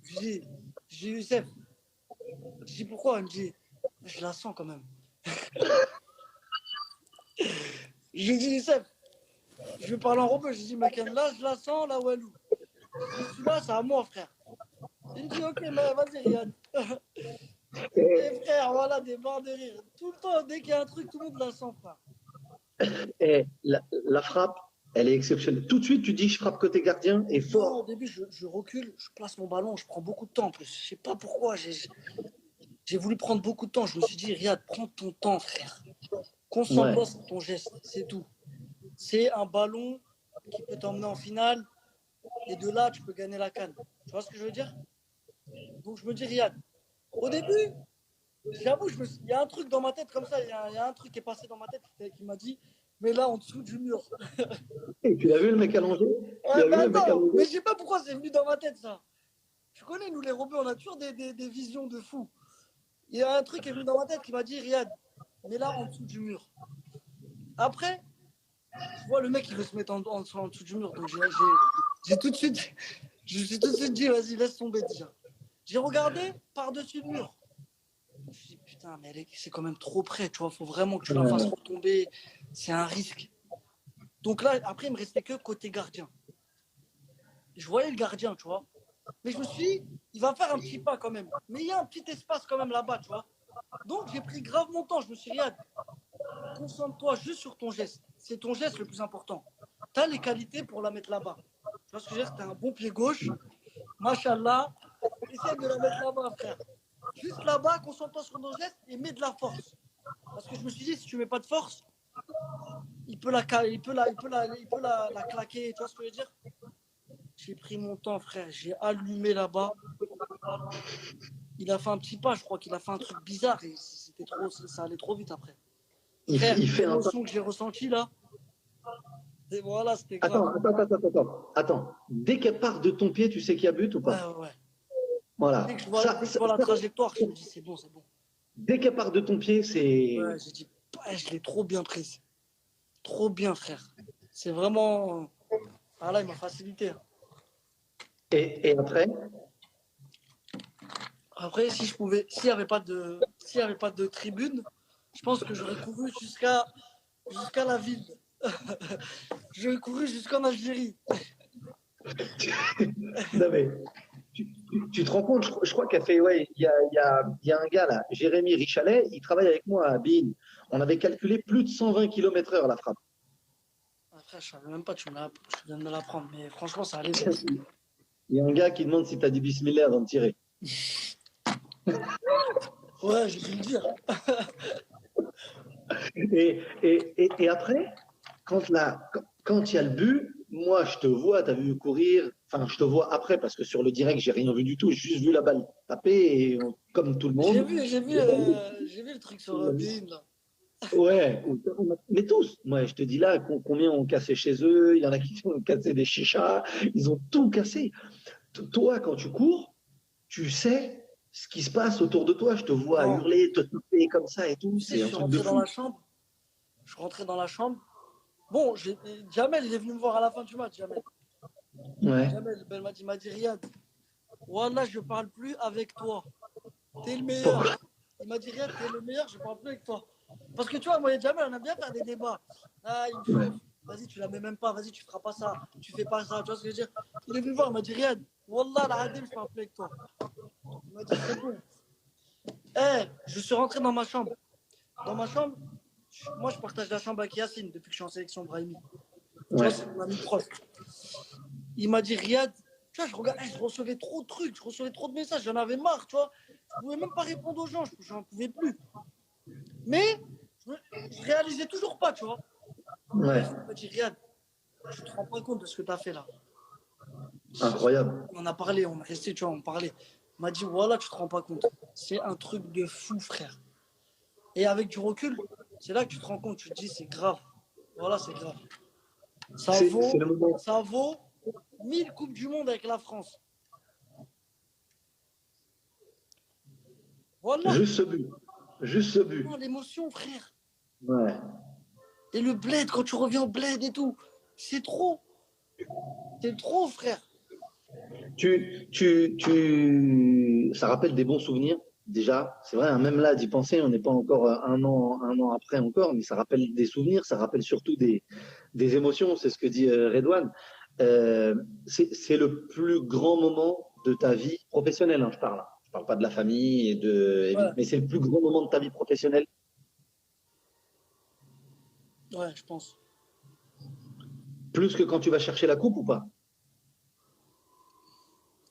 Je dis, Youssef. Je dis pourquoi? Il me dit, je la sens quand même. Je lui dis, Youssef, je vais parler en robot. Je dis, mec, là, je la sens, la Walou. Celui-là, c'est à moi, frère. Il me dit, ok, mais vas-y, Riyad. Et frère, voilà, des barres de rire. Tout le temps, dès qu'il y a un truc, tout le monde la sent, frère. Et la frappe, elle est exceptionnelle. Tout de suite, tu dis, je frappe côté gardien et Non, fort. au début, je recule, je place mon ballon, je prends beaucoup de temps en plus. Je sais pas pourquoi, j'ai voulu prendre beaucoup de temps. Je me suis dit, Riyad, prends ton temps, frère. Concentre-toi sur ton geste, c'est tout. C'est un ballon qui peut t'emmener en finale et de là, tu peux gagner la CAN. Tu vois ce que je veux dire? Donc, je me dis, Riyad, au début, j'avoue, il y a un truc dans ma tête comme ça, il y a un truc qui est passé dans ma tête qui m'a dit, mais là, en dessous du mur. Et tu l'as vu le mec allongé? Ouais, mais attends, mais je sais pas pourquoi c'est venu dans ma tête, ça. Tu connais, nous, les robots, on a toujours des visions de fou. Il y a un truc qui est venu dans ma tête qui m'a dit, Riyad, mais là, en dessous du mur. Après, je vois le mec qui veut se mettre en dessous du mur, donc j'ai tout de suite, je me suis tout de suite dit, vas-y, laisse tomber déjà. J'ai regardé par-dessus le mur. Je me suis dit, putain, mais c'est quand même trop près, tu vois, faut vraiment que tu la fasses retomber, c'est un risque. Donc là, après, il me restait que côté gardien. Je voyais le gardien, tu vois. Mais je me suis dit, il va faire un petit pas quand même. Mais il y a un petit espace quand même là-bas, tu vois. Donc j'ai pris grave mon temps. Je me suis dit, Riyad, concentre-toi juste sur ton geste. C'est ton geste le plus important. Tu as les qualités pour la mettre là-bas. Tu vois ce que je veux dire? Tu as un bon pied gauche. Machallah. Essaye de la mettre là-bas, frère. Juste là-bas, concentre-toi sur ton geste et mets de la force. Parce que je me suis dit, si tu mets pas de force, il peut la claquer. Tu vois ce que je veux dire? J'ai pris mon temps, frère. J'ai allumé là-bas. Il a fait un petit pas. Je crois qu'il a fait un truc bizarre. Et c'était trop, ça allait trop vite après. Frère, l'émotion que j'ai ressentie là. Et voilà, c'était grave. Attends. Dès qu'elle part de ton pied, tu sais qu'il y a but ou pas? Ouais. Voilà. Dès que je vois la trajectoire, je me dis c'est bon. Dès qu'elle part de ton pied, c'est. Ouais, j'ai dit, je l'ai trop bien prise. Trop bien, frère. C'est vraiment. Ah là, il m'a facilité. Et après? Après, si je pouvais, s'il n'y avait pas de tribune, je pense que j'aurais couru jusqu'à la ville. J'aurais couru jusqu'en Algérie. Non mais, tu te rends compte, je crois qu'elle fait, ouais, il y a un gars là, Jérémy Richalet, il travaille avec moi à Bin. On avait calculé plus de 120 km/h la frappe. Après, je ne savais même pas, tu viens de me l'apprendre, mais franchement, ça allait. Il y a un gars qui demande si tu as dit bismillah avant de tirer. Ouais, j'ai dû le dire. Et après, quand il y a le but, moi je te vois, tu as vu courir, enfin je te vois après parce que sur le direct, j'ai rien vu du tout, j'ai juste vu la balle taper et comme tout le monde. J'ai vu le truc sur Bein là. Ouais, mais tous. Moi, je te dis là, combien ont cassé chez eux, il y en a qui ont cassé des chichas, ils ont tout cassé. Toi, quand tu cours, tu sais ce qui se passe autour de toi. Je te vois hurler, te taper comme ça et tout. C'est un truc de fou. Je suis rentré dans la chambre. Bon, Jamel, il est venu me voir à la fin du match, Jamel. Ouais. Jamel, il m'a dit, Riyad, Wallah, je parle plus avec toi. T'es le meilleur. Il m'a dit, Riyad, t'es le meilleur, je parle plus avec toi. Parce que tu vois, moi et Jamel, on aime bien faire des débats. Ah, il me chauffe. Vas-y, tu la mets même pas. Vas-y, tu feras pas ça. Tu fais pas ça. Tu vois ce que je veux dire? Il est venu voir, il m'a dit Riyad, Wallah, la Hadim, je fais un play avec toi. Il m'a dit c'est bon. Eh, je suis rentré dans ma chambre. Dans ma chambre, moi, je partage la chambre avec Yacine depuis que je suis en sélection Brahimi. Tu vois, c'est mon ami proche. Il m'a dit Riyad, tu vois, je recevais trop de trucs, je recevais trop de messages, j'en avais marre, tu vois. Je pouvais même pas répondre aux gens, j'en pouvais plus. Mais je réalisais toujours pas, tu vois. Ouais, Il m'a dit Riyad, tu te rends pas compte de ce que tu as fait là. incroyable. On a parlé, on est resté, tu vois, on parlait. Il m'a dit voilà, tu te rends pas compte. C'est un truc de fou, frère. Et avec du recul, c'est là que tu te rends compte, tu te dis c'est grave. Voilà, c'est grave. C'est le moment. Ça vaut 1000 Coupes du Monde avec la France. Voilà. Juste ce but. Juste ce but. L'émotion, frère. Ouais. Et le bled, quand tu reviens au bled et tout, c'est trop. C'est trop, frère. Ça rappelle des bons souvenirs. Déjà, c'est vrai, hein, même là, d'y penser, on n'est pas encore un an après encore, mais ça rappelle des souvenirs, ça rappelle surtout des émotions, c'est ce que dit Redouane. C'est le plus grand moment de ta vie professionnelle, hein, je parle. Je parle pas de la famille, Ouais, mais c'est le plus grand moment de ta vie professionnelle. ouais, je pense. Plus que quand tu vas chercher la coupe ou pas?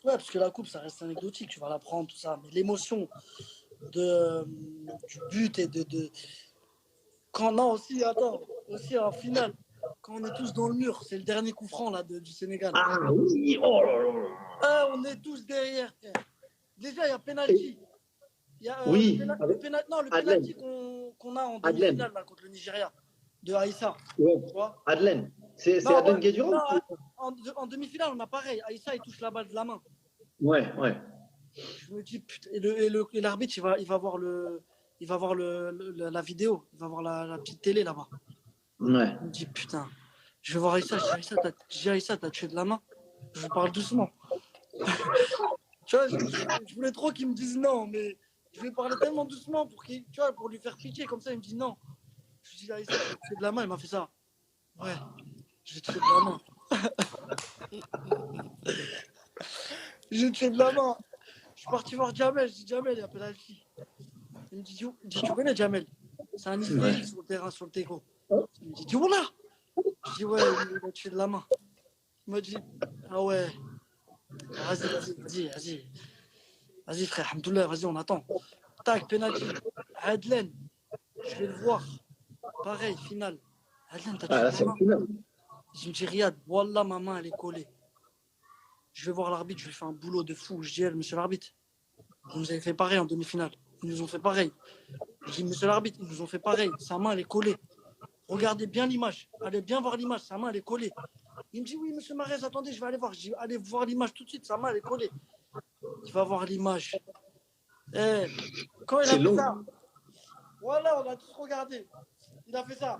Ouais, parce que la coupe, ça reste anecdotique, tu vas la prendre, tout ça. Mais l'émotion de, du but et Quand, non, aussi, attends, aussi en finale, quand on est tous dans le mur, c'est le dernier coup franc là, du Sénégal. Ah oui, oh là là. Ah, on est tous derrière, frère. Déjà, il y a penalty. Il y a Oui, le Adlen. penalty qu'on a en Adlen. demi-finale là, contre le Nigeria, de Aïssa. Ouais. Tu vois. Adlen. C'est Non, Adlen ouais, Guedjura non, ou c'est- en demi-finale, on a pareil. Aïssa, il touche la balle de la main. Ouais, ouais. Je me dis, putain, et l'arbitre, il va voir la vidéo, il va voir la petite télé là-bas. Ouais. Je me dis, putain, je vais voir Aïssa, je dis, Aïssa, t'as tué de la main. Je parle doucement. Tu vois, je voulais trop qu'il me dise non, mais je lui ai parlé tellement doucement pour lui faire pitié, comme ça, il me dit non. Je lui dis, Aïssa, t'as tué de la main, il m'a fait ça. Ouais, j'ai tué de la main. J'ai tué de la main. Je suis parti voir Jamel, je dis, Jamel, il y a penalty. Il me dit, tu connais Jamel? C'est un hystérique sur le terrain, sur le teco. Il me dit, oula! Je dis, ouais, il a tué de la main. Il m'a dit, ah ouais, vas-y, frère, Alhamdoulilah, vas-y, on attend. Tac, penalty. Adlen, je vais le voir. Pareil, finale. Adlen, t'as tué Ah, là, de c'est la le main. final. Je me dis, Riyad, Wallah, ma main, elle est collée. Je vais voir l'arbitre, je lui fais un boulot de fou. Je dis, monsieur l'arbitre, vous nous avez fait pareil en demi-finale. Ils nous ont fait pareil. Je dis, monsieur l'arbitre, ils nous ont fait pareil. Sa main, elle est collée. Regardez bien l'image. Allez bien voir l'image. Sa main, elle est collée. Il me dit, oui, monsieur Marès, attendez, je vais aller voir. Je dis, allez voir l'image tout de suite. Sa main, elle est collée. Il va voir l'image. Eh, quand il a C'est fait long. ça, voilà, on a tous regardé. Il a fait ça.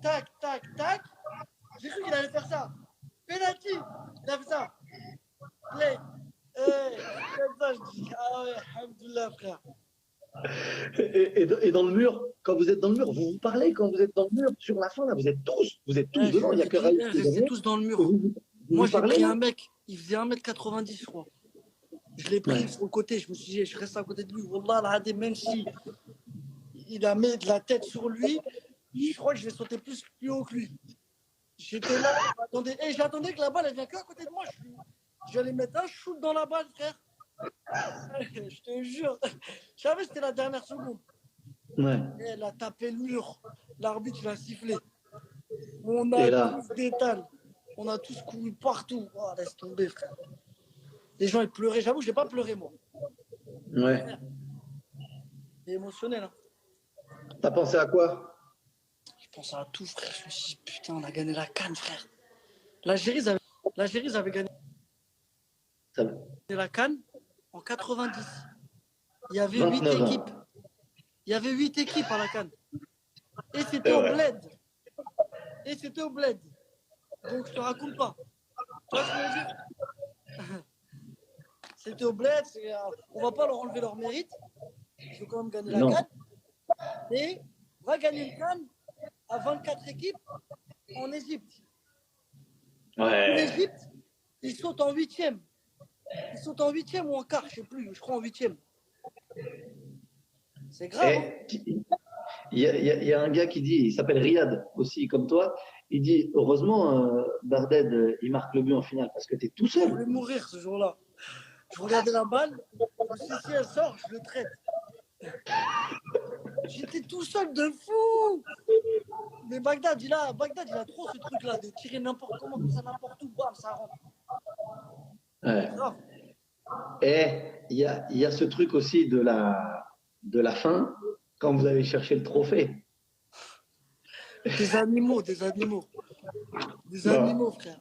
Tac, tac, tac. J'ai cru qu'il allait faire ça. Penalty. Il a fait ça. Play. Comme ça, je dis, ah ouais, alhamdoulilah, frère. Et dans le mur, quand vous êtes dans le mur, vous vous parlez quand vous êtes dans le mur. Sur la fin, là, vous êtes tous devant. Il n'y a que Raïs qui est Restez derrière. tous dans le Et mur. vous Moi, j'ai parlez pris là un mec, il faisait 1m90, je crois. Je l'ai pris sur le côté, je me suis dit, je reste à côté de lui. Wallah, là, même si il a mis de la tête sur lui, je crois que je vais sauter plus haut que lui. J'étais là, j'attendais que la balle, elle vient qu'à côté de moi. J'allais mettre un shoot dans la balle, frère. Je te jure. Je savais que c'était la dernière seconde. Ouais. Et elle a tapé le mur. L'arbitre, il a sifflé. On Et a là tous détalé. On a tous couru partout. Oh, laisse tomber, frère. Les gens, ils pleuraient. J'avoue, je n'ai pas pleuré, moi. Ouais. C'est émotionnel. Hein. T'as pensé à quoi? Je pense à tout, frère. Je me suis dit, putain, on a gagné la CAN, frère. L'Algérie avait gagné Ça va. la CAN en 90. Il y avait 8 29 ans. équipes. Il y avait 8 équipes à la CAN. Et c'était au bled. Donc, je te raconte pas. Tu vois ce que je veux dire? C'était au bled. On va pas leur enlever leur mérite. Ils ont quand même gagné la Non. CAN. Et va gagner une CAN à 24 équipes en Égypte. Ouais. L'Égypte, ils sautent en huitième. Ils sautent en huitième ou en quart, je sais plus, je crois en huitième. C'est grave. Hein. Il y a un gars qui dit, il s'appelle Riyad aussi, comme toi, il dit, heureusement, Barded, il marque le but en finale, parce que tu es tout Je seul. voulais mourir ce jour-là. Je regardais la balle, je me suis dit, si elle sort, je le traite. J'étais tout seul de fou. Mais Bagdad, il a trop ce truc-là, de tirer n'importe comment, comme ça, n'importe où, bam, ça rentre. Ouais. C'est grave. Et il y a ce truc aussi de la fin, quand vous allez chercher le trophée. Des animaux, des animaux. Des Non. animaux, frère.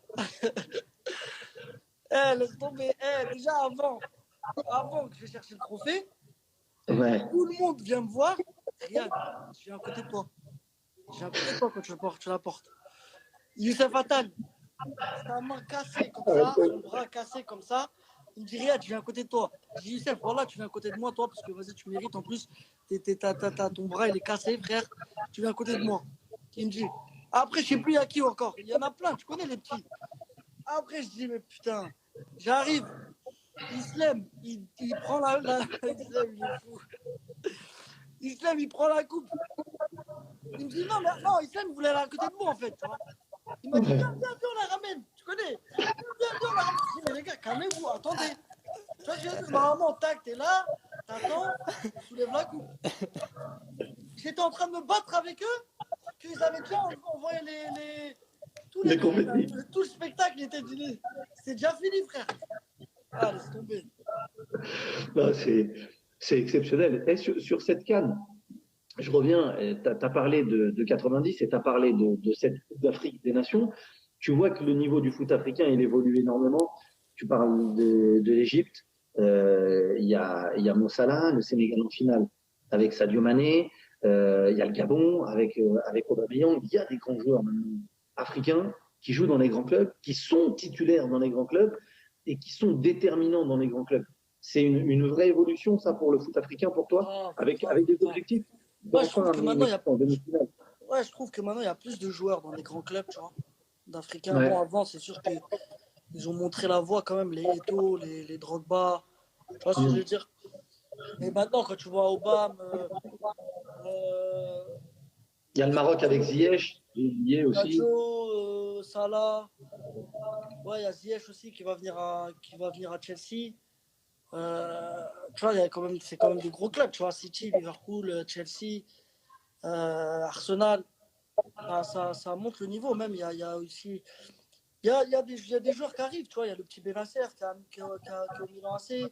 Laisse tomber. Déjà avant que je vais chercher le trophée, Ouais. tout le monde vient me voir. Regarde, je viens à côté de toi. Je viens à côté de toi quand tu la portes. Youssef Attal, sa main cassée comme ça, son bras cassé comme ça. Il me dit, Riyad, je viens à côté de toi. Je dis, Youssef, voilà, tu viens à côté de moi, toi, parce que vas-y, tu mérites. En plus, ton bras, il est cassé, frère. Tu viens à côté de moi. Il me dit. Après, je sais plus à qui encore. Il y en a plein, tu connais les petits. Après, je dis, mais putain, j'arrive. Islam, il prend Islam, il est fou. Islam, il prend la coupe. Il me dit, non, mais non, Islam, il voulait aller à côté de moi, en fait, tu vois. Il m'a dit, viens, on la ramène. Tu connais? Viens, on la ramène. Je dis, mais les gars, calmez-vous, attendez. Tu vois, je dis, normalement, tac, t'es là, t'attends, tu soulèves la coupe. J'étais en train de me battre avec eux, qu'ils avaient déjà envoyé tout le spectacle c'était déjà fini, frère. Ah, laisse tomber. Non, c'est exceptionnel. Et sur cette CAN, je reviens, tu as parlé de 90 et tu as parlé de cette Coupe d'Afrique des Nations. Tu vois que le niveau du foot africain, il évolue énormément. Tu parles de l'Égypte. Il y a Mo Salah, le Sénégal en finale avec Sadio Mané. Il y a le Gabon avec Aubameyang. Il y a des grands joueurs maintenant africains qui jouent dans les grands clubs, qui sont titulaires dans les grands clubs et qui sont déterminants dans les grands clubs. C'est une vraie évolution, ça, pour le foot africain, pour toi, avec des objectifs. Ouais, je trouve que maintenant, je trouve que maintenant, il y a plus de joueurs dans les grands clubs, tu vois, d'Africains. Ouais. Bon, avant, c'est sûr qu'ils ont montré la voie quand même, les Eto'o, les Drogba. Tu vois ce que je veux dire? Mais maintenant, quand tu vois Obama, il y a le Maroc avec Ziyech, j'ai aussi. Nacho, Salah. Ouais, il y a Ziyech aussi qui va venir à Chelsea. Tu vois, c'est quand même des gros clubs, tu vois, City, Liverpool, Chelsea, Arsenal. Ça monte le niveau même. Il y a aussi. Il y a des joueurs qui arrivent, tu vois. Il y a le petit Benasser qui est au Milan AC.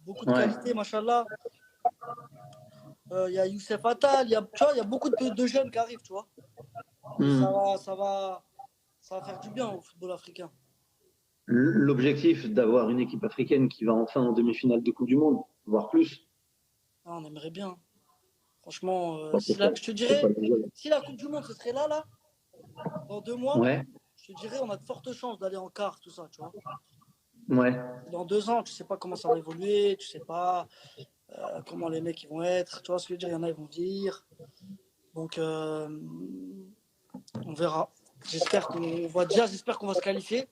Beaucoup de qualité, machallah. Il y a Youssef Attal. Tu vois, il y a beaucoup de jeunes qui arrivent, tu vois. Ça va faire du bien au football africain. L'objectif d'avoir une équipe africaine qui va enfin en demi-finale de Coupe du Monde, voire plus. Ah, on aimerait bien. Franchement, je te dirais, si la Coupe du Monde, ce serait là, dans 2 mois, je te dirais, on a de fortes chances d'aller en quart, tout ça, tu vois. Ouais. Dans 2 ans, tu sais pas comment ça va évoluer, tu sais pas comment les mecs ils vont être, tu vois ce que je veux dire, il y en a, ils vont vieillir. Donc, on verra. J'espère qu'on va se qualifier.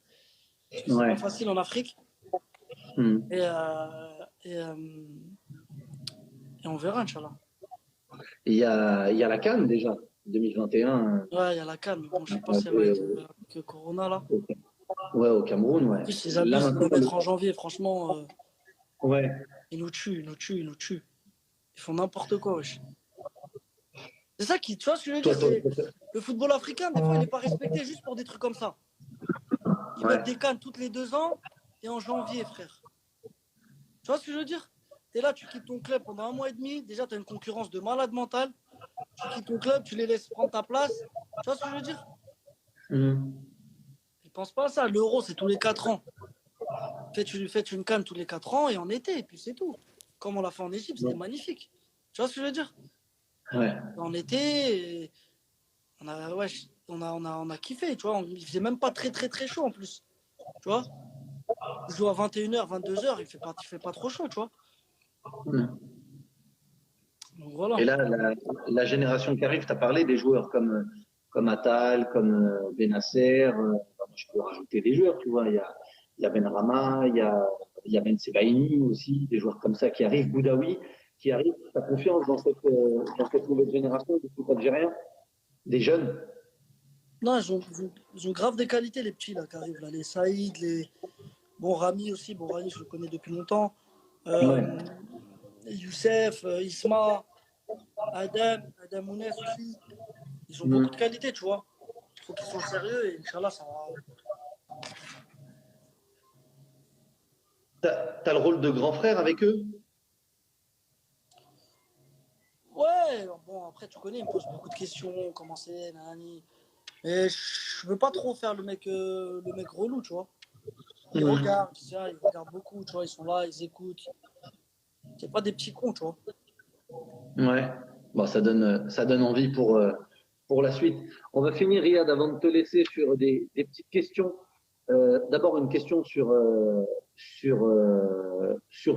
Parce que c'est pas facile en Afrique. Et on verra, Inch'Allah. Il y a la CAN déjà, 2021. Ouais, il y a la CAN, mais bon, je sais pas si elle va être que Corona là. Ouais, au Cameroun, ouais. En plus, ils abusent de le mettre en janvier, franchement. Ouais. Ils nous tuent. Ils font n'importe quoi, wesh. C'est ça qui, tu vois ce que je veux dire, le football africain, des fois, il n'est pas respecté juste pour des trucs comme ça. Ils mettent des CAN toutes les 2 ans et en janvier, frère. Tu vois ce que je veux dire? T'es là, tu quittes ton club pendant 1 mois et demi. Déjà, tu as une concurrence de malade mental. Tu quittes ton club, tu les laisses prendre ta place. Tu vois ce que je veux dire? Ils pensent pas à ça. L'Euro, c'est tous les 4 ans. Faites une CAN tous les 4 ans et en été, et puis c'est tout. Comme on l'a fait en Égypte, c'était magnifique. Tu vois ce que je veux dire? Ouais. En été, on a kiffé, tu vois. Il faisait même pas très, très, très chaud en plus. Tu vois? Il joue à 21h, 22h, il fait pas trop chaud, tu vois. Donc, voilà. Et là, la génération qui arrive, tu as parlé des joueurs comme Attal, comme Benasser. Je peux rajouter des joueurs, tu vois. Il y a Benrahma, il y a Ben Sebaini aussi, des joueurs comme ça qui arrivent, Boudaoui qui arrivent. Tu as confiance dans cette nouvelle génération du foot algérien, des jeunes? Non, ils ont grave des qualités, les petits là, qui arrivent. Là. Les Saïd, les. Bon, Rami aussi. Bon, Rami, je le connais depuis longtemps. Ouais. Youssef, Isma, Adam Mounès aussi. Ils ont beaucoup de qualités, tu vois. Il faut qu'ils soient sérieux et Inch'Allah, ça va. T'as le rôle de grand frère avec eux? Ouais, bon, après, tu connais, ils me posent beaucoup de questions. Comment c'est, nanani. Et je veux pas trop faire le mec relou, tu vois. Ils regardent, ça, ils regardent beaucoup, tu vois. Ils sont là, ils écoutent. C'est pas des petits cons, tu vois. Ouais. Bon, ça donne envie pour la suite. On va finir, Riyad, avant de te laisser sur des petites questions. D'abord, une question sur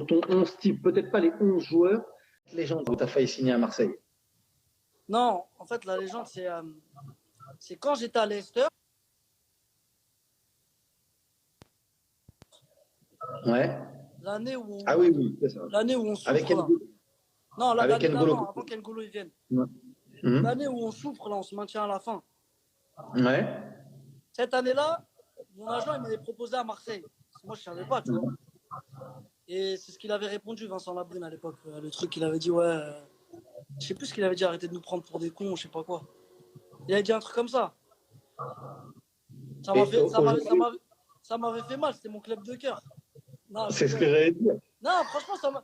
ton 11 type. Peut-être pas les 11 joueurs, les gens que tu as failli signer à Marseille. Non, en fait, la légende, c'est quand j'étais à Leicester. Ouais. L'année où, Ah oui, oui, c'est ça. l'année où on souffre. Avec Là. Non, avec N'Golo. non, avant qu'N'Golo il vienne. Ouais. L'année où on souffre, là, on se maintient à la fin. Ouais. Cette année-là, mon agent, il m'avait proposé à Marseille. Moi, je ne savais pas, tu vois. Et c'est ce qu'il avait répondu, Vincent Labrune, à l'époque. Le truc qu'il avait dit, ouais. Je sais plus ce qu'il avait dit, arrêtez de nous prendre pour des cons, je sais pas quoi. Il avait dit un truc comme ça. Ça m'avait fait mal, c'était mon club de cœur. C'est ce que j'allais dire. Non, franchement, ça m'a.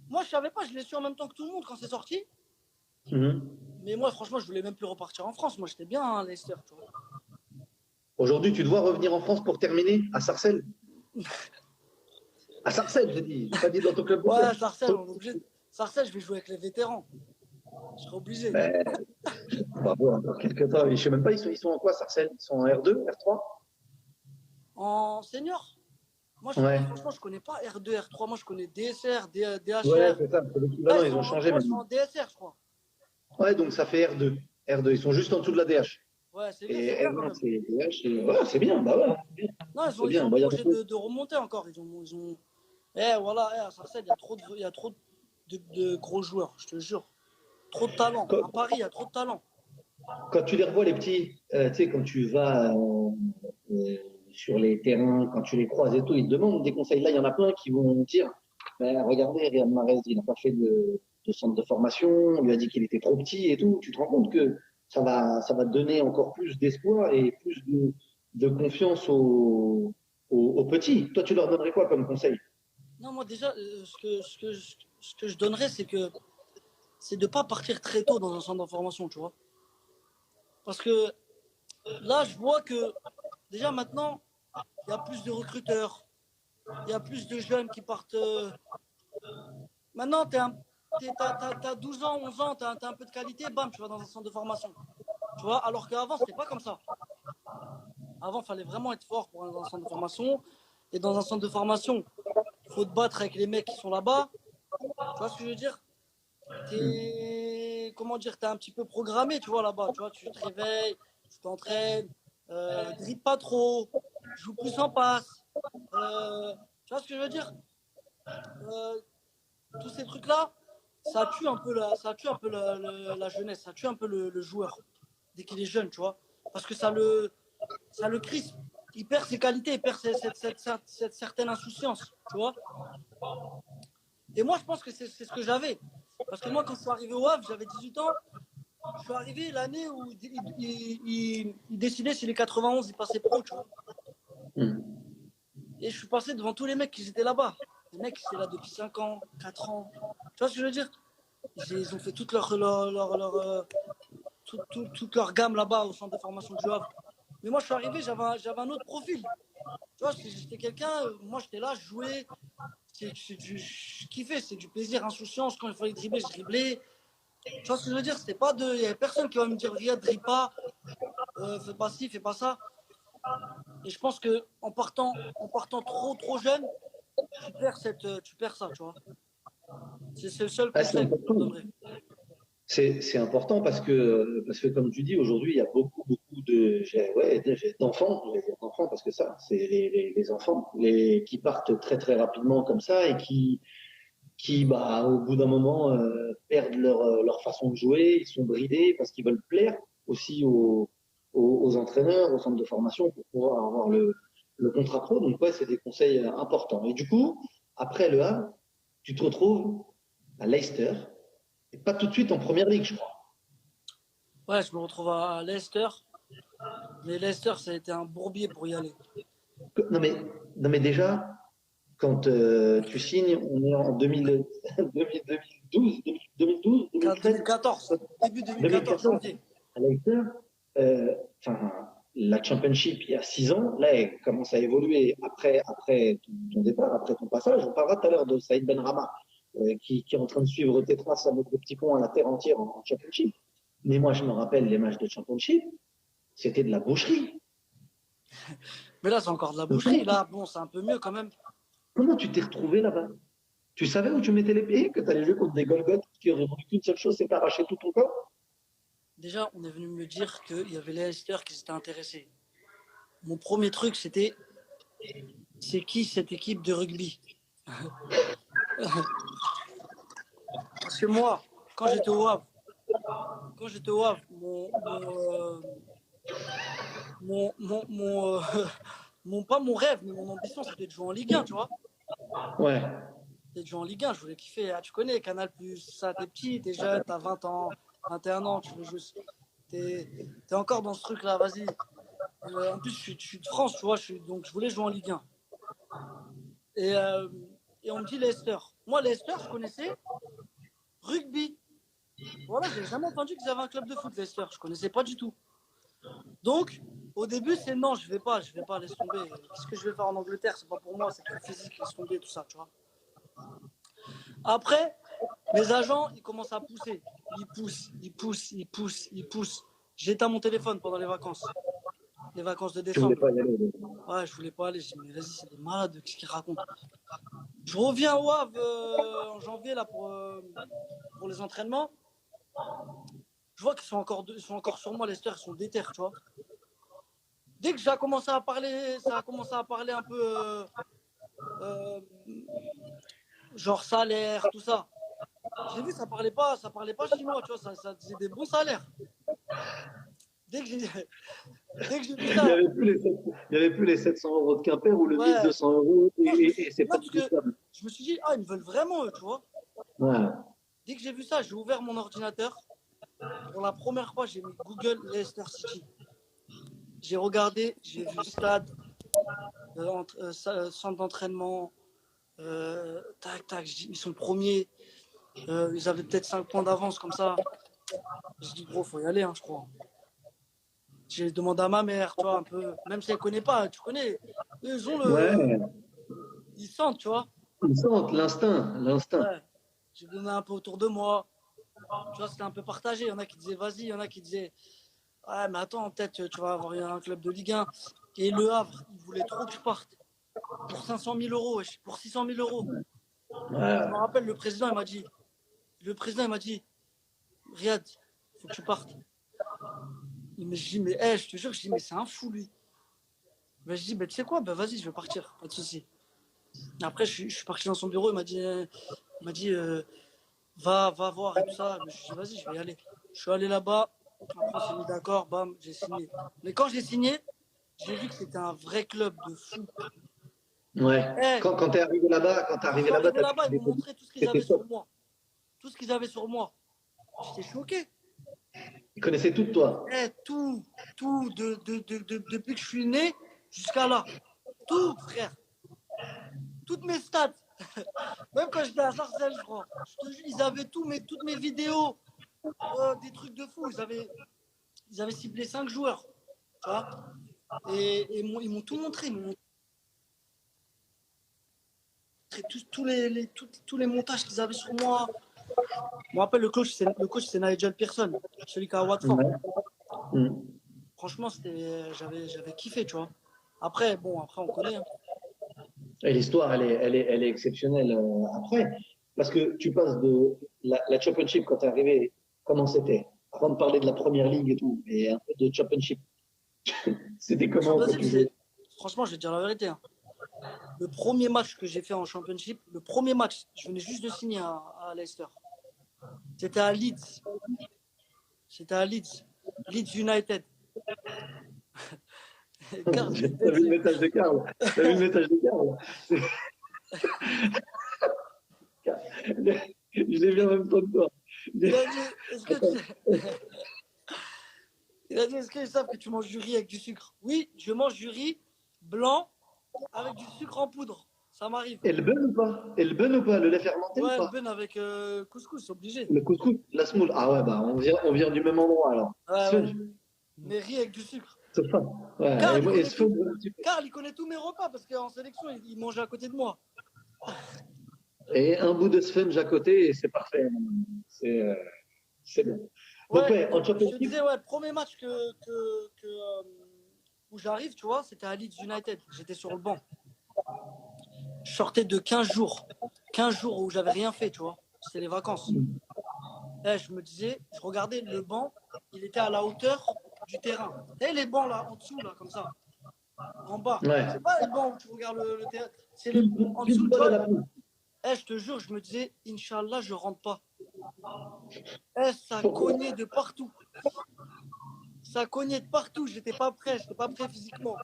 Moi, je savais pas, je l'ai su en même temps que tout le monde quand c'est sorti. Mais moi, franchement, je voulais même plus repartir en France. Moi, j'étais bien à Leicester, tu vois. Aujourd'hui, tu dois revenir en France pour terminer à Sarcelles. À Sarcelles, j'ai dit. J'ai pas dit dans ton club. Ouais, Sarcelles, on est obligé. Sarcelles, je vais jouer avec les vétérans. Je serai obligé. Mais, bravo, encore quelques temps. Je sais même pas, ils sont en quoi, Sarcelles? Ils sont en R2, R3? En senior? Moi, franchement, je connais pas R2, R3. Moi, je connais DSR, DHR. Ouais, c'est ça. C'est l'équivalent, ils ont changé maintenant. Ils sont maintenant. en DSR, je crois. Ouais, donc ça fait R2. R2, ils sont juste en dessous de la DH. Ouais, c'est bien. Et R1, c'est DH. Ouais, c'est bien, bah ouais. Non, ils ont projet de remonter encore. Ils ont... voilà, à Sarcelles, il y a trop de gros joueurs, je te jure. Trop de talent. À Paris, il y a trop de talent. Quand tu les revois, les petits, tu sais, quand tu vas sur les terrains, quand tu les croises et tout, ils te demandent des conseils. Là, il y en a plein qui vont dire regardez, Riyad Mahrez, il n'a pas fait de centre de formation, on lui a dit qu'il était trop petit et tout. Tu te rends compte que ça va te donner encore plus d'espoir et plus de confiance aux petits. Toi, tu leur donnerais quoi comme conseil? Non, moi, déjà, ce que je donnerais, c'est de ne pas partir très tôt dans un centre de formation, tu vois. Parce que là, je vois que déjà maintenant, il y a plus de recruteurs, il y a plus de jeunes qui partent. Maintenant, t'as 12 ans, 11 ans, t'as un peu de qualité, bam, tu vas dans un centre de formation. Tu vois, alors qu'avant, c'était pas comme ça. Avant, il fallait vraiment être fort pour aller dans un centre de formation. Et dans un centre de formation, il faut te battre avec les mecs qui sont là-bas. Tu vois ce que je veux dire? Comment dire, t'es un petit peu programmé, tu vois, là-bas. Tu vois, tu te réveilles, tu t'entraînes, dribble pas trop, joue plus en passe. Tu vois ce que je veux dire? Tous ces trucs-là, ça tue un peu la jeunesse, ça tue un peu le joueur dès qu'il est jeune, tu vois. Parce que ça le crispe. Il perd ses qualités, il perd cette certaine insouciance, tu vois. Et moi, je pense que c'est ce que j'avais. Parce que moi, quand je suis arrivé au Havre, j'avais 18 ans. Je suis arrivé l'année où il décidait si les 91, il passait pro, tu vois. Et je suis passé devant tous les mecs qui étaient là-bas. Les mecs qui étaient là depuis 5 ans, 4 ans. Tu vois ce que je veux dire? Ils ont fait toute toute leur gamme là-bas au centre de formation du Havre. Mais moi, je suis arrivé, j'avais un autre profil. Tu vois, j'étais quelqu'un, moi, j'étais là, je jouais. Je kiffais, c'est du plaisir, insouciance. Quand il fallait dribbler, je driblais. Tu vois ce que je veux dire? Il n'y avait personne qui va me dire, Riyad, dribble pas, fais pas ci, fais pas ça. Et je pense qu'en partant trop jeune, tu perds ça, tu vois. C'est le seul Ah, c'est conseil que je important. donnerais. C'est important parce que comme tu dis, aujourd'hui, il y a beaucoup d'enfants, parce que ça, c'est les enfants qui partent très, très rapidement comme ça et qui bah, au bout d'un moment, perdent leur façon de jouer, ils sont bridés parce qu'ils veulent plaire aussi aux entraîneurs, aux centres de formation pour pouvoir avoir le contrat pro. Donc, ouais, c'est des conseils importants. Et du coup, après le Havre, tu te retrouves à Leicester, et pas tout de suite en première ligue, je crois. Ouais, je me retrouve à Leicester. Mais Leicester, ça a été un bourbier pour y aller. Non mais, non mais déjà, quand tu signes, on est en 2000, 2012, 2012, 2013, 2014, début 2014, 2014. janvier. À Leicester, enfin, la Championship, il y a 6 ans, là, elle commence à évoluer après ton départ, après ton passage. On parlera tout à l'heure de Saïd Benrahma, qui est en train de suivre tes traces à mettre des petits ponts à la terre entière en Championship. Mais moi, je me rappelle les matchs de Championship, c'était de la boucherie. Mais là, c'est encore de la Donc, boucherie. Là, bon, c'est un peu mieux quand même. comment tu t'es retrouvé là-bas? Tu savais où tu mettais les pieds, que tu allais jouer contre des Golgoth qui auraient voulu qu'une seule chose, c'est t'arracher tout ton corps? Déjà, on est venu me dire qu'il y avait Leicester qui s'étaient intéressés. Mon premier truc, c'était c'est qui cette équipe de rugby? Parce que moi, quand j'étais au Havre, pas mon rêve, mais mon ambition, c'était de jouer en Ligue 1, tu vois. Ouais. C'était de jouer en Ligue 1, je voulais kiffer. Ah, tu connais Canal+, ça, t'es petit, t'es jeune, t'as 20 ans, 21 ans, tu veux juste... T'es encore dans ce truc-là, vas-y. En plus, je suis de France, tu vois, donc je voulais jouer en Ligue 1. Et, euh, et on me dit Leicester. Moi, Leicester, je connaissais rugby. Voilà, j'ai jamais entendu qu'ils avaient un club de foot, Leicester. Je connaissais pas du tout. Donc, au début, c'est non, je vais pas, laisse tomber. Qu'est-ce que je vais faire en Angleterre? C'est pas pour moi, c'est trop physique, laisse tomber, tout ça, tu vois. Après, mes agents, ils commencent à pousser. Ils poussent. J'éteins mon téléphone pendant les vacances de Tu voulais décembre. pas y aller. Ouais, je voulais pas aller. Je dis, mais vas-y, c'est des malades, qu'est-ce qu'ils racontent? Je reviens au Havre en janvier là pour les entraînements. Je vois qu'ils sont encore sur moi, Leicester, ils sont déter, tu vois. Dès que ça a commencé à parler un peu euh, genre salaire, tout ça. J'ai vu, ça parlait pas chinois, tu vois, ça disait des bons salaires. Dès que j'ai, dès que j'ai vu Il n'y ça, avait, il y avait plus les 700 euros de Quimper ou le ouais, 1200 euros non, et c'est pas parce que négociable. je me suis dit, ah, ils me veulent vraiment, eux, tu vois. Ouais. Dès que j'ai vu ça, j'ai ouvert mon ordinateur. Pour la première fois, j'ai mis Google Leicester City. J'ai regardé, j'ai vu stade, centre d'entraînement, tac, tac, ils sont premiers. Ils avaient peut-être 5 points d'avance comme ça. Je dis, gros, faut y aller, hein, je crois. J'ai demandé à ma mère, tu vois, un peu, même si elle connaît pas, tu connais. Ils ont Ouais. ils sentent, tu vois. Ils sentent l'instinct. Ouais. J'ai donné un peu autour de moi. Tu vois, c'était un peu partagé. Il y en a qui disaient, vas-y, il y en a qui disaient, ouais, mais attends, peut-être tu vas avoir un club de Ligue 1. Et Le Havre, ils voulaient trop que je parte. Pour 500 000 euros, pour 600 000 euros. Je Ouais. me rappelle, le président, il m'a dit, Riyad, faut que tu partes. Mais je dis, mais je te jure, je dis, mais c'est un fou, lui. Ben, je dis, ben, tu sais quoi, ben, vas-y, je vais partir, pas de souci. Après, je suis parti dans son bureau, il m'a dit va voir et tout ça. Ben, je dis, vas-y, je vais y aller. Je suis allé là-bas, après, on s'est mis d'accord, bam, j'ai signé. Mais quand j'ai signé, j'ai vu que c'était un vrai club de fou. Ouais. Eh, Quand t'es arrivé là-bas, quand t'es quand je arrivé suis là-bas, arrivé t'as vu là-bas, qu'ils ils m'ont étaient, montré tout ce qu'ils c'était avaient sur top. moi. Tout ce qu'ils avaient sur moi. J'étais choqué. Ils connaissaient tout de toi. Tout, depuis que je suis né jusqu'à là. Tout, frère. Toutes mes stats. Même quand j'étais à Sarcelles, je crois. Je te jure, ils avaient toutes mes vidéos. Des trucs de fou. Ils avaient ciblé 5 joueurs. Tu vois. Et ils m'ont tout montré. Ils m'ont montré tous les montages qu'ils avaient sur moi. Je me rappelle, le coach, c'est Nigel Pearson, celui qui est à Watford. Ouais. Mm. Franchement, j'avais kiffé, tu vois. Après, on connaît. Hein. Et l'histoire, elle est exceptionnelle après. Parce que tu passes de la Championship quand t'es arrivé, comment c'était? Avant de parler de la première ligue et tout, et un peu de Championship. C'était comment quand Championship, tu jouais? franchement, je vais te dire la vérité, hein. Le premier match que j'ai fait en Championship, le premier match, je venais juste de signer à Leicester. C'était à Leeds. C'était à Leeds. Leeds United. T'as vu le message de Karl? T'as vu le message de Karl? Je l'ai vu en même temps que toi. Il a dit, est-ce qu'ils savent que tu manges du riz avec du sucre? Oui, je mange du riz blanc avec du sucre en poudre. Ça m'arrive. Et le bun ou pas? Et le bun ou pas? Le lait fermenté ou Ouais, le pas? bun avec couscous, c'est obligé. Le couscous, la semoule. Ah ouais, bah on vient du même endroit alors. Ouais, ouais. Sfund, Mais riz avec du sucre. c'est ça. Ouais, Karl, et Sfund, Karl, il connaît tous mes repas parce qu'en sélection, il mangeait à côté de moi. et un bout de sponge à côté et c'est parfait. C'est bon. Donc Ouais, ouais, en je te Championship, disais, ouais, le premier match où j'arrive, tu vois, c'était à Leeds United. J'étais sur le banc. Je sortais de 15 jours. 15 jours où j'avais rien fait, tu vois. C'était les vacances. Et je me disais, je regardais le banc, il était à la hauteur du terrain. Et les bancs là, en dessous, là, comme ça, en bas. ouais. C'est pas les bancs où tu regardes le terrain. C'est les en Pile dessous, tu poil à vois. la poule. Je te jure, je me disais, Inch'Allah, je rentre pas. Ça cognait de partout. Ça cognait de partout. J'étais pas prêt physiquement.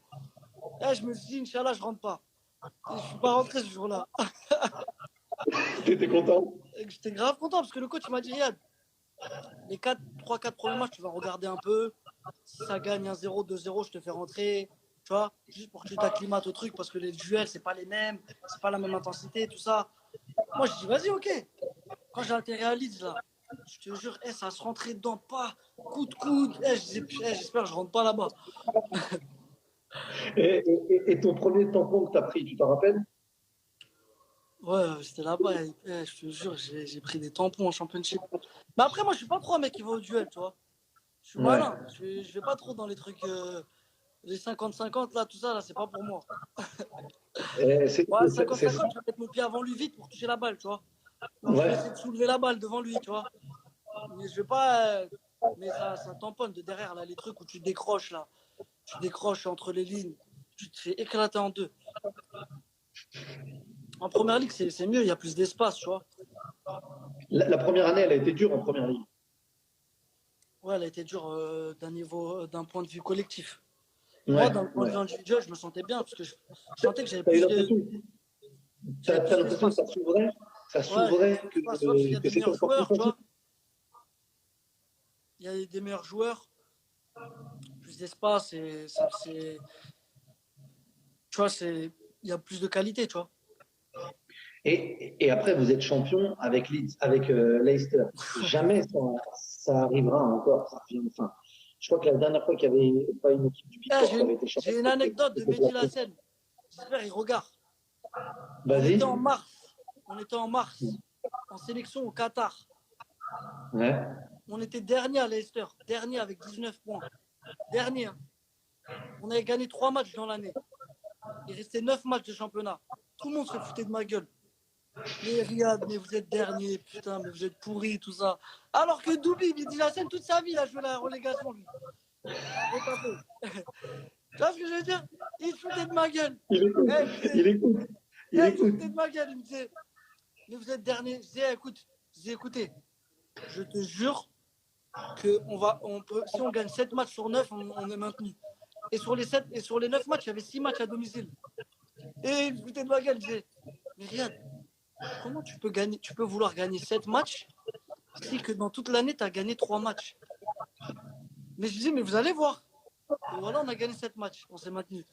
Je me suis dit, Inch'Allah, je rentre pas. Et je suis pas rentré ce jour-là. T'étais content? Et j'étais grave content parce que le coach m'a dit, Riyad, les 3-4 premiers matchs, tu vas regarder un peu. Si ça gagne 1-0, 2-0, je te fais rentrer. Tu vois, juste pour que tu t'acclimates au truc parce que les duels, c'est pas les mêmes, c'est pas la même intensité, tout ça. Moi, je dis, vas-y, ok. Quand j'ai atterri à Leeds, là, je te jure, ça se rentrait dedans, pas coup de coude. J'espère que je rentre pas là-bas. Et ton premier tampon que t'as pris, tu t'en rappelles? Ouais, c'était là-bas. Je te jure, j'ai pris des tampons en championship. Mais après, moi, je suis pas trop un mec qui va au duel, tu vois. Je suis Ouais. malin. Je vais pas trop dans les trucs, les 50-50, là, tout ça, là, c'est pas pour moi. Et Ouais, c'est 50-50, je vais mettre mon pied avant lui vite pour toucher la balle, tu vois. Donc, je vais ouais. essayer de soulever la balle devant lui, tu vois. Mais je vais pas. Mais ça tamponne de derrière, là, les trucs où tu décroches, là. Tu décroches entre les lignes. Tu te fais éclater en deux. En première ligue, c'est mieux, il y a plus d'espace, tu vois. La première année, elle a été dure en première ligue. Ouais, elle a été dure d'un point de vue collectif. Ouais, Moi, d'un point de ouais. vue individuel, je me sentais bien parce que je sentais que j'avais T'as eu plus l'impression, t'as l'impression que d'espace. ça Ouais, j'avais s'ouvrait, plus d'espace, tu vois, parce qu'il y a que des c'était meilleurs encore plus joueurs, tu facile. vois. Il y a des meilleurs joueurs, plus d'espace et ça, c'est. Tu vois, il y a plus de qualité, tu vois. Et après, vous êtes champion avec Leeds, avec Leicester. Jamais ça arrivera encore. Enfin, je crois que la dernière fois qu'il n'y avait pas une équipe du Big Four J'ai qui avait une, été champion, j'ai une anecdote de c'était Mehdi Glasgow. Lassène. J'espère il regarde. On Vas-y. était en mars. On était en mars. En sélection au Qatar. Ouais. On était dernier à Leicester. Dernier avec 19 points. Dernier. Hein. On avait gagné 3 matchs dans l'année. Il restait 9 matchs de championnat. Tout le monde se foutait de ma gueule. Mais Riyad, mais vous êtes dernier, putain, mais vous êtes pourris, tout ça. Alors que Doubi, Mehdi Lassène, toute sa vie, il a joué la relégation, lui. Retapé. Tu vois ce que je veux dire? Il se foutait de ma gueule. Il écoute. Il écoute. Il Il se écoute. foutait de ma gueule. Il me disait, mais vous êtes dernier. Je disais, écoute, écoutez, je te jure que si on gagne 7 matchs sur 9, on est maintenu. Et sur les 9 matchs, il y avait 6 matchs à domicile. Et il se foutait de ma gueule. Il disait, mais Riyad, comment tu peux vouloir gagner 7 matchs si que dans toute l'année, tu as gagné 3 matchs? Mais je disais, mais vous allez voir. Et voilà, on a gagné 7 matchs. On s'est maintenu.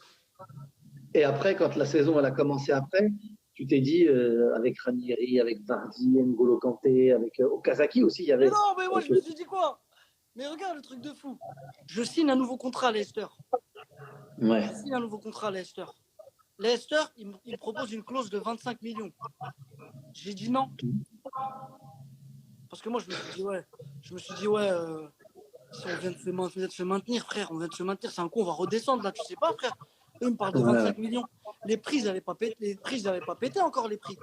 Et après, quand la saison elle a commencé après, tu t'es dit avec Ranieri, avec Vardy, N'Golo Kanté, avec Okazaki aussi, il y Mais avait. non, mais moi, je me suis dit quoi? Mais regarde le truc de fou. Je signe un nouveau contrat à Leicester. Ouais. Je signe un nouveau contrat à Leicester. Leicester, il me propose une clause de 25 millions. J'ai dit non. Parce que moi, je me suis dit, ouais, si on vient de se maintenir, frère, on vient de se maintenir, c'est un coup, on va redescendre là, tu sais pas, frère. Eux, ils me parlent de 25 millions. les prix, ils n'avaient pas pété. Les prix, ils n'avaient pas pété encore les prix.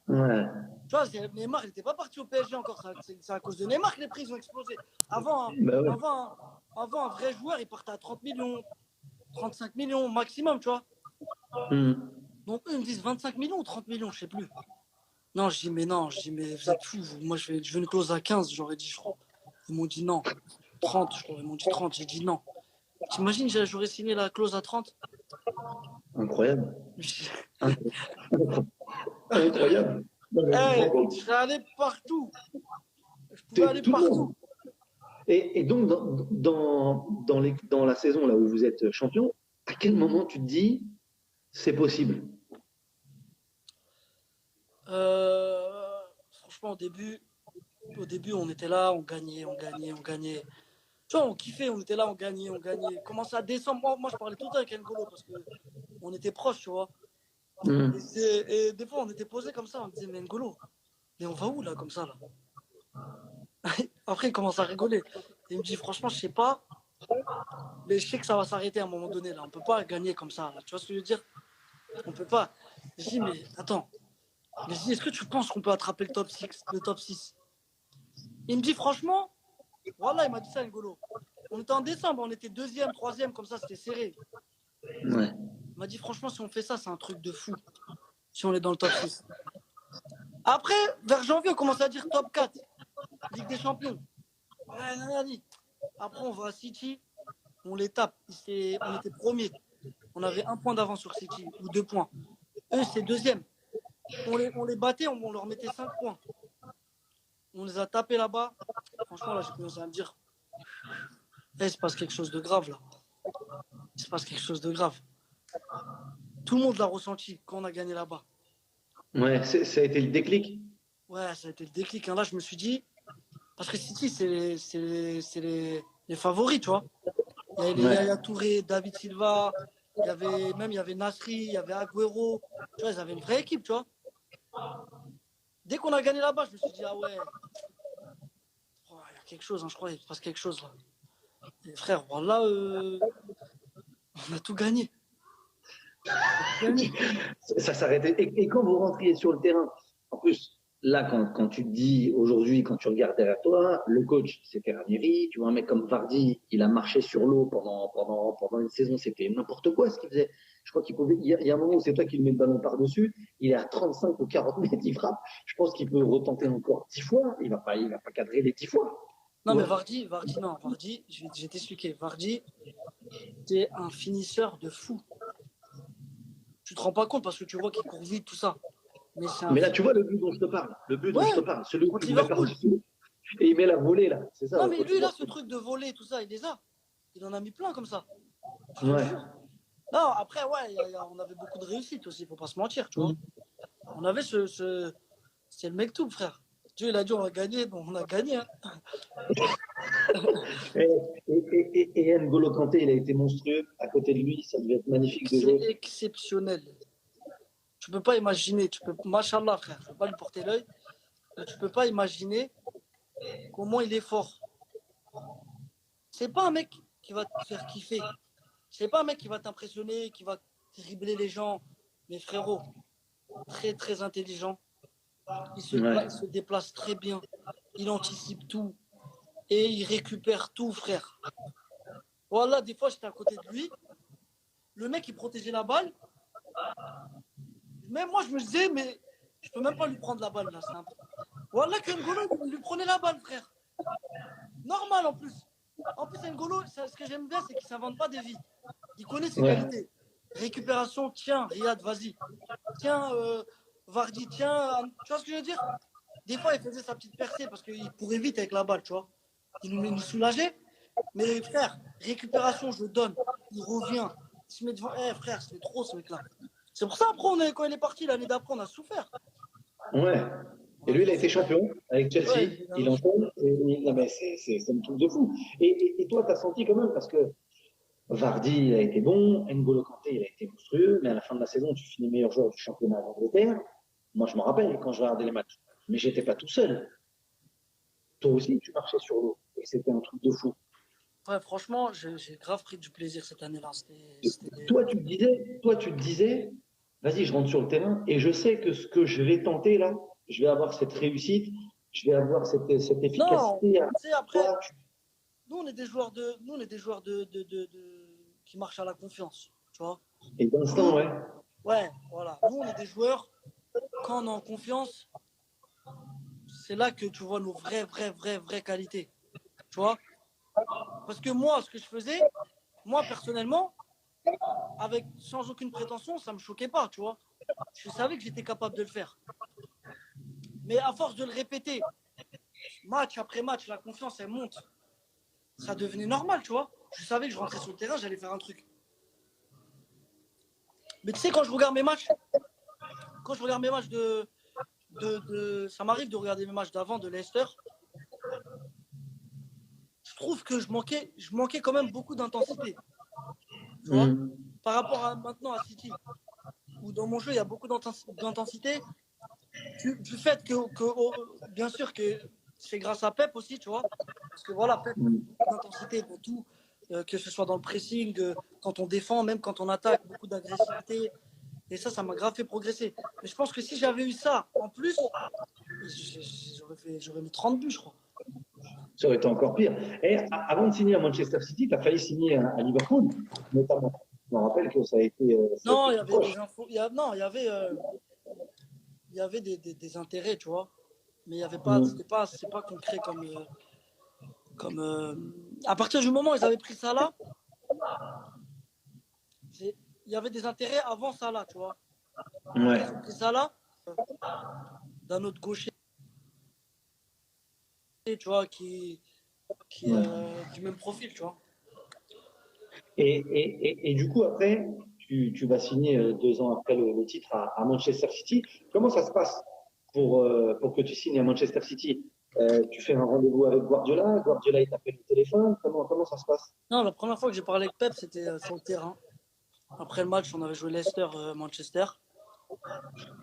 Ouais. Tu vois, Neymar, il n'était pas parti au PSG encore. C'est à cause de Neymar que les prix ont explosé. Avant, Bah ouais. avant, un vrai joueur, il partait à 30 millions, 35 millions maximum, tu vois. Hmm. Donc, eux, ils me disent 25 millions ou 30 millions, je sais plus. Non, je dis, mais non, je dis, mais vous êtes fous. Moi, je veux une clause à 15, j'aurais dit, je crois. Ils m'ont dit non. 30, je crois. Ils m'ont dit 30, j'ai dit non. T'imagines, j'aurais signé la clause à 30? Incroyable. Je- Incroyable. Non, mais tu te rends Eh, compte? je serais allé partout. Je pouvais aller Tout le monde. partout. Et donc, dans la saison là où vous êtes champion, à quel moment tu te dis c'est possible? Franchement, au début, on était là, on gagnait, on gagnait, on gagnait. Tu vois, on kiffait, on était là, on gagnait, on gagnait. Commençait à descendre. Moi, je parlais tout le temps avec N'Golo parce que on était proches, tu vois. Hmm. Et des fois, on était posés comme ça, on disait, mais N'Golo, mais on va où là, comme ça, là? Après, il commence à rigoler. Et il me dit, franchement, je sais pas, mais je sais que ça va s'arrêter à un moment donné, là. On peut pas gagner comme ça, là. Tu vois ce que je veux dire? On peut pas. Je dis, mais attends. Mais je dis, est-ce que tu penses qu'on peut attraper le top 6, le top 6? Il me dit, franchement, voilà, il m'a dit ça, N'Golo. On était en décembre, on était deuxième, troisième, comme ça, c'était serré. Ouais. Il m'a dit, franchement, si on fait ça, c'est un truc de fou. Si on est dans le top 6. Après, vers janvier, on commence à dire top 4, Ligue des Champions. Ouais, nanani. Après, on va à City, on les tape. On était premier. On avait 1 point d'avance sur City, ou 2 points. Eux, c'est deuxième. On les battait, on leur mettait 5 points. On les a tapés là-bas. Franchement, là, j'ai commencé à me dire, il se passe quelque chose de grave, là. Il se passe quelque chose de grave. Tout le monde l'a ressenti quand on a gagné là-bas. Ouais, ça a été le déclic. Ouais, ça a été le déclic. Hein. Là, je me suis dit, parce que City, c'est les favoris, tu vois. Il y avait les Ouais. Yaya Touré, David Silva, il y avait Nasri, il y avait Agüero. Tu vois, ils avaient une vraie équipe, tu vois. Dès qu'on a gagné là-bas, je me suis dit, ah ouais, oh, il y a quelque chose, hein, je crois, il se passe quelque chose là. Et frère, voilà, on a tout gagné. Ça s'arrêtait. Et quand vous rentriez sur le terrain, en plus, là, quand tu te dis aujourd'hui, quand tu regardes derrière toi, le coach, c'était Ranieri. Tu vois, un mec comme Vardy, il a marché sur l'eau pendant une saison. C'était n'importe quoi ce qu'il faisait. Je crois qu'il pouvait. Il y a un moment où c'est toi qui lui mets le ballon par-dessus. Il est à 35 ou 40 mètres, il frappe. Je pense qu'il peut retenter encore 10 fois. Il va pas cadrer les 10 fois. Non, mais Vardy, non, Vardy, je vais t'expliquer. Vardy, c'est un finisseur de fou. Tu te rends pas compte parce que tu vois qu'il court vite, tout ça. Mais c'est un Mais là, tu vois le but dont je te parle. Le but dont je te ouais, parle. Celui contre qui met Liverpool. par-dessus. Et il met la volée, là. C'est ça. Non, Ouais, mais contre lui, là, ce Liverpool. truc de voler, tout ça, il les a. Il en a mis plein comme ça. Je te le Ouais. jure. Non, après, ouais, on avait beaucoup de réussite aussi, faut pas se mentir, tu vois. On avait c'est le mec tout, frère. Dieu, il a dit on va gagner, donc on a gagné. Hein. Et, et N'Golo Kanté, il a été monstrueux. À côté de lui, ça devait être magnifique de C'est jouer. exceptionnel. Tu peux pas imaginer, machallah, frère, je peux pas lui porter l'œil, mais tu peux pas imaginer comment il est fort. C'est pas un mec qui va te faire kiffer. C'est pas un mec qui va t'impressionner, qui va dribbler les gens. Mais frérot, très très intelligent. Ouais. Il se déplace très bien. Il anticipe tout. Et il récupère tout, frère. Voilà, des fois, j'étais à côté de lui. Le mec, il protégeait la balle. Même moi, je me disais, mais je peux même pas lui prendre la balle, là, simple. Voilà que N'Golo lui prenait la balle, frère. Normal, en plus. En plus, N'Golo, ce que j'aime bien, c'est qu'il s'invente pas des vies. Il connaît ses Ouais. qualités. Récupération, tiens, Riyad, vas-y. Tiens, Vardy, tiens. Tu vois ce que je veux dire? Des fois, il faisait sa petite percée parce qu'il courait vite avec la balle, tu vois. Il nous soulageait. Mais frère, récupération, je donne. Il revient. Il se met devant. Eh frère, c'est trop ce mec-là. C'est pour ça, après, quand il est parti l'année d'après, on a souffert. Ouais. On Et a lui, il a été souffert. champion avec Ouais, Chelsea. Il enchaîne. Non, mais c'est un truc de fou. Et toi, tu as senti quand même, parce que Vardy, il a été bon. N'Golo Kanté, il a été monstrueux. Mais à la fin de la saison, tu finis meilleur joueur du championnat d'Angleterre. Moi, je me rappelle quand je regardais les matchs. Mais j'étais pas tout seul. Toi aussi, tu marchais sur l'eau. Et c'était un truc de fou. Ouais, franchement, j'ai grave pris du plaisir cette année-là. C'était... Toi, tu te disais, vas-y, je rentre sur le terrain et je sais que ce que je vais tenter là, je vais avoir cette réussite, je vais avoir cette Non, efficacité. tu sais, après, Toi, nous, on est des joueurs qui marchent à la confiance, tu vois. et d'instant, Nous, ouais. ouais, voilà. Nous, on est des joueurs, quand on est en confiance, c'est là que tu vois nos vraies qualités, tu vois. Parce que moi, ce que je faisais, moi, personnellement, sans aucune prétention, ça me choquait pas, tu vois. Je savais que j'étais capable de le faire. Mais à force de le répéter, match après match, la confiance, elle monte. Ça devenait normal, tu vois. Je savais que je rentrais sur le terrain, j'allais faire un truc. Mais tu sais, quand je regarde mes matchs ça m'arrive de regarder mes matchs d'avant de Leicester, je trouve que je manquais quand même beaucoup d'intensité, tu vois, Mm. par rapport à maintenant à City, où dans mon jeu, il y a beaucoup d'intensité, du fait bien sûr que c'est grâce à Pep aussi, tu vois, parce que voilà, Pep, Mm. beaucoup d'intensité dans tout, que ce soit dans le pressing, quand on défend, même quand on attaque, beaucoup d'agressivité, et ça m'a grave fait progresser. Mais je pense que si j'avais eu ça en plus, j'aurais mis 30 buts, je crois. Ça aurait été encore pire. Et avant de signer à Manchester City, tu as failli signer à Liverpool, notamment. Je me rappelle que ça a Non, été il y tout avait des proche. infos, non, il y avait des intérêts, tu vois, mais il y avait pas, Mm. c'est pas concret à partir du moment où ils avaient pris ça là, il y avait des intérêts avant ça là, tu vois. Après, Ouais. ils ont pris ça là d'un autre gaucher, tu vois, qui Ouais. du même profil, tu vois. Et du coup, après, tu vas signer 2 ans après le titre à Manchester City. Comment ça se passe pour que tu signes à Manchester City? Tu fais un rendez-vous avec Guardiola, Guardiola il t'appelle au téléphone, comment ça se passe? Non, la première fois que j'ai parlé avec Pep, c'était sur le terrain. Après le match, on avait joué Leicester-Manchester.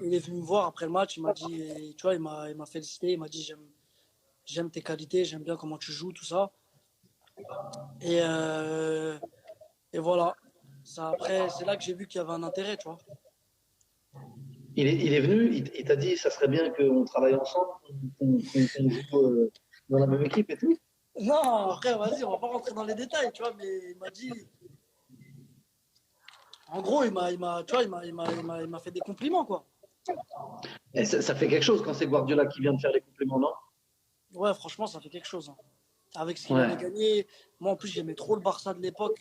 Il est venu me voir après le match, il m'a dit, tu vois, il m'a félicité, il m'a dit j'aime tes qualités, j'aime bien comment tu joues, tout ça. Et, euh, et voilà. Ça, après, c'est là que j'ai vu qu'il y avait un intérêt, tu vois. Il est venu, il t'a dit ça serait bien qu'on travaille ensemble, qu'on joue dans la même équipe et tout. Non, après, vas-y, on va pas rentrer dans les détails, tu vois, mais il m'a dit, en gros, tu vois, il m'a fait des compliments, quoi. Et ça fait quelque chose quand c'est Guardiola qui vient de faire les compliments, non? Ouais, franchement, ça fait quelque chose, hein. Avec ce qu'il avait Ouais. gagné, moi, en plus, j'aimais trop le Barça de l'époque.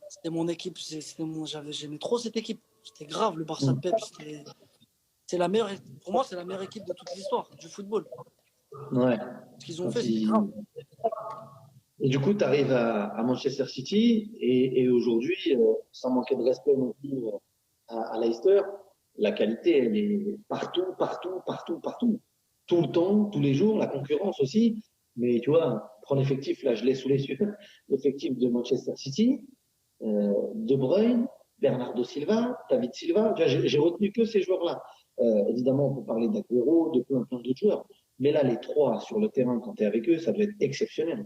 C'était mon équipe, j'aimais trop cette équipe. C'était grave, le Barça de Pep. C'est la meilleure, pour moi, c'est la meilleure équipe de toute l'histoire du football. Ouais. Ce qu'ils ont Quand fait, c'était grave. Et du coup, tu arrives à Manchester City et aujourd'hui, sans manquer de respect non plus à Leicester, la qualité, elle est partout. Tout le temps, tous les jours, la concurrence aussi. Mais tu vois, prends l'effectif, là, je l'ai sous les yeux, l'effectif de Manchester City, De Bruyne, Bernardo Silva, David Silva. Tu vois, j'ai retenu que ces joueurs-là. Évidemment, on peut parler d'Aguero, de plein d'autres joueurs. Mais là, les trois sur le terrain, quand tu es avec eux, ça doit être exceptionnel.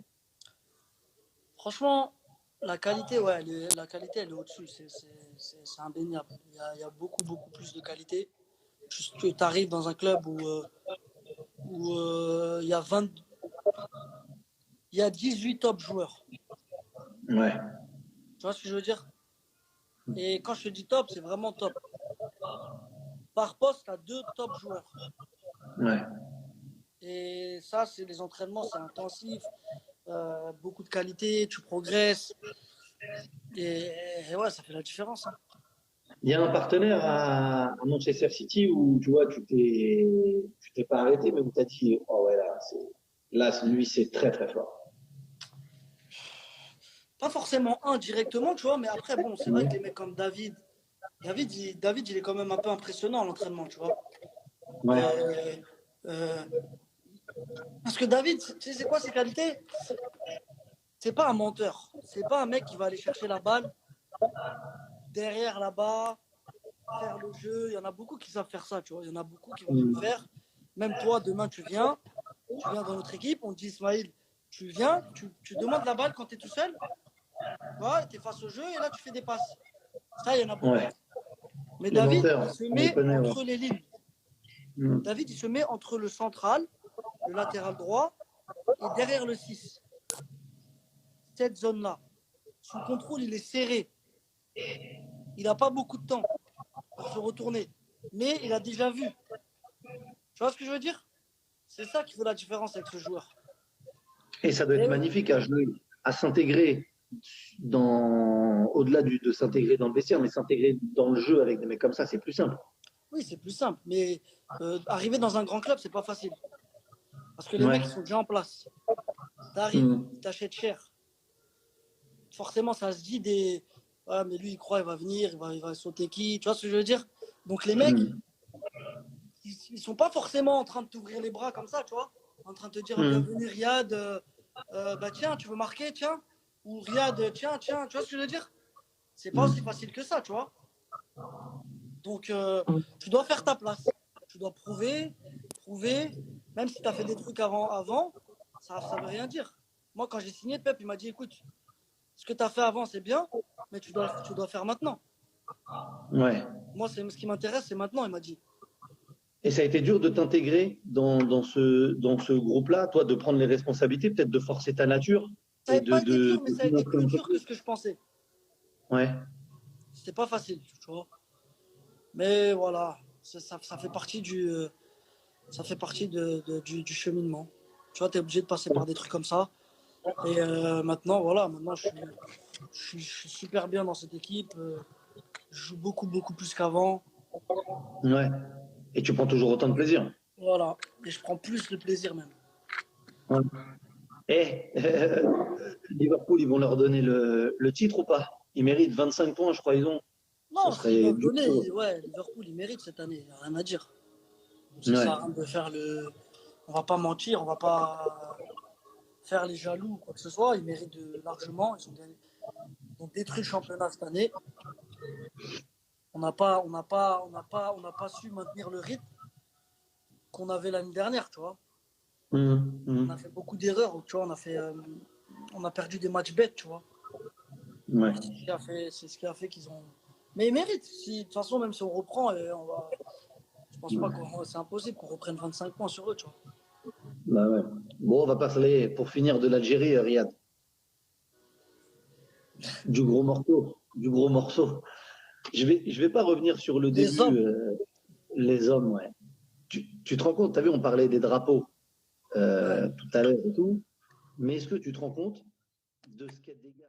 Franchement, la qualité, ouais, la qualité, elle est au-dessus. C'est indéniable. Il y a beaucoup plus de qualité. Juste que tu arrives dans un club où il y a 18 top joueurs. Ouais, Tu vois ce que je veux dire? Et quand je te dis top, c'est vraiment top. Par poste, tu as 2 top joueurs. ouais. Et ça, c'est les entraînements, c'est intensif. Beaucoup de qualité, tu progresses. Et ouais, ça fait la différence, hein. Il y a un partenaire à Manchester City où tu vois, tu t'es pas arrêté, mais où tu as dit, oh ouais, lui, c'est très très fort. Pas forcément un directement, tu vois, mais après, bon, c'est vrai que les mecs comme David, il est quand même un peu impressionnant à l'entraînement, tu vois. Ouais, Euh, euh, parce que David, tu sais, c'est quoi ses qualités? C'est pas un menteur. C'est pas un mec qui va aller chercher la balle derrière là-bas, faire le jeu. Il y en a beaucoup qui savent faire ça, tu vois. Il y en a beaucoup qui vont te le mm, faire. Même toi, demain, tu viens dans notre équipe, on te dit, Ismaël, tu viens, tu demandes la balle quand tu es tout seul, tu vois, tu es face au jeu et là, tu fais des passes. Ça, il y en a beaucoup. ouais. Mais Les David, menteurs, il se on les met connaît. Ouais. entre les lignes. Mm. David, il se met entre le central, le latéral droit, et derrière le 6. Cette zone-là. Son contrôle, il est serré. Il n'a pas beaucoup de temps pour se retourner. Mais il a déjà vu. Tu vois ce que je veux dire? C'est ça qui fait la différence avec ce joueur. Et ça doit être Et magnifique à jouer, à s'intégrer au-delà de s'intégrer dans le vestiaire, mais s'intégrer dans le jeu avec des mecs comme ça, c'est plus simple. oui, c'est plus simple. Mais arriver dans un grand club, c'est pas facile. Parce que les Ouais. mecs, ils sont déjà en place. T'arrives, Mm. ils t'achètent cher. Forcément, ça se dit des. Ah, mais lui, il croit, il va venir, il va sauter qui? Tu vois ce que je veux dire? Donc les mecs, Mm. ils sont pas forcément en train de t'ouvrir les bras comme ça, tu vois? En train de te dire Mm. bienvenue Riyad, bah tiens, tu veux marquer, tiens? Ou Riyad, tiens, tiens, tu vois ce que je veux dire? C'est pas aussi facile que ça, tu vois? Donc tu dois faire ta place. Tu dois prouver, même si tu as fait des trucs avant ça veut rien dire. Moi, quand j'ai signé, Pep, il m'a dit écoute, ce que tu as fait avant, c'est bien, mais tu dois faire maintenant. Ouais. Moi, ce qui m'intéresse, c'est maintenant, il m'a dit. Et ça a été dur de t'intégrer dans ce groupe-là, toi, de prendre les responsabilités, peut-être de forcer ta nature Ça et n'a pas été dur, mais ça a été montrer plus un peu dur que plus. ce que je pensais. Ouais. C'était pas facile, tu vois. Mais voilà, ça fait partie du cheminement. Tu vois, tu es obligé de passer par des trucs comme ça. Et maintenant, voilà, je suis super bien dans cette équipe. Je joue beaucoup, beaucoup plus qu'avant. Ouais. Et tu prends toujours autant de plaisir. Voilà. Et je prends plus de plaisir même. Ouais. Eh, Liverpool, ils vont leur donner le titre ou pas? Ils méritent 25 points, je crois, ils ont. Ce Non, s'ils serait doivent du coup. donner, ouais, Liverpool, il mérite cette année. Il n'y a rien à dire. Ça Ouais. sert à rien de faire le. On va pas mentir, on va pas faire les jaloux ou quoi que ce soit. Ils méritent largement. Ils ont détruit le championnat cette année. On n'a pas su maintenir le rythme qu'on avait l'année dernière, tu vois. On a fait beaucoup d'erreurs, tu vois. On a perdu des matchs bêtes, tu vois. Ouais. C'est ce qui a fait qu'ils ont. Mais ils méritent. De toute façon, même si on reprend, je pense pas que c'est impossible qu'on reprenne 25 points sur eux, tu vois. Bah ouais. Bon, on va parler pour finir de l'Algérie, Riyad. Du gros morceau. Du gros morceau. Je vais pas revenir sur le Les début, hommes, les hommes, ouais. Tu te rends compte, tu as vu, on parlait des drapeaux ouais. tout à l'heure et tout, mais est-ce que tu te rends compte de ce qu'elle dégage?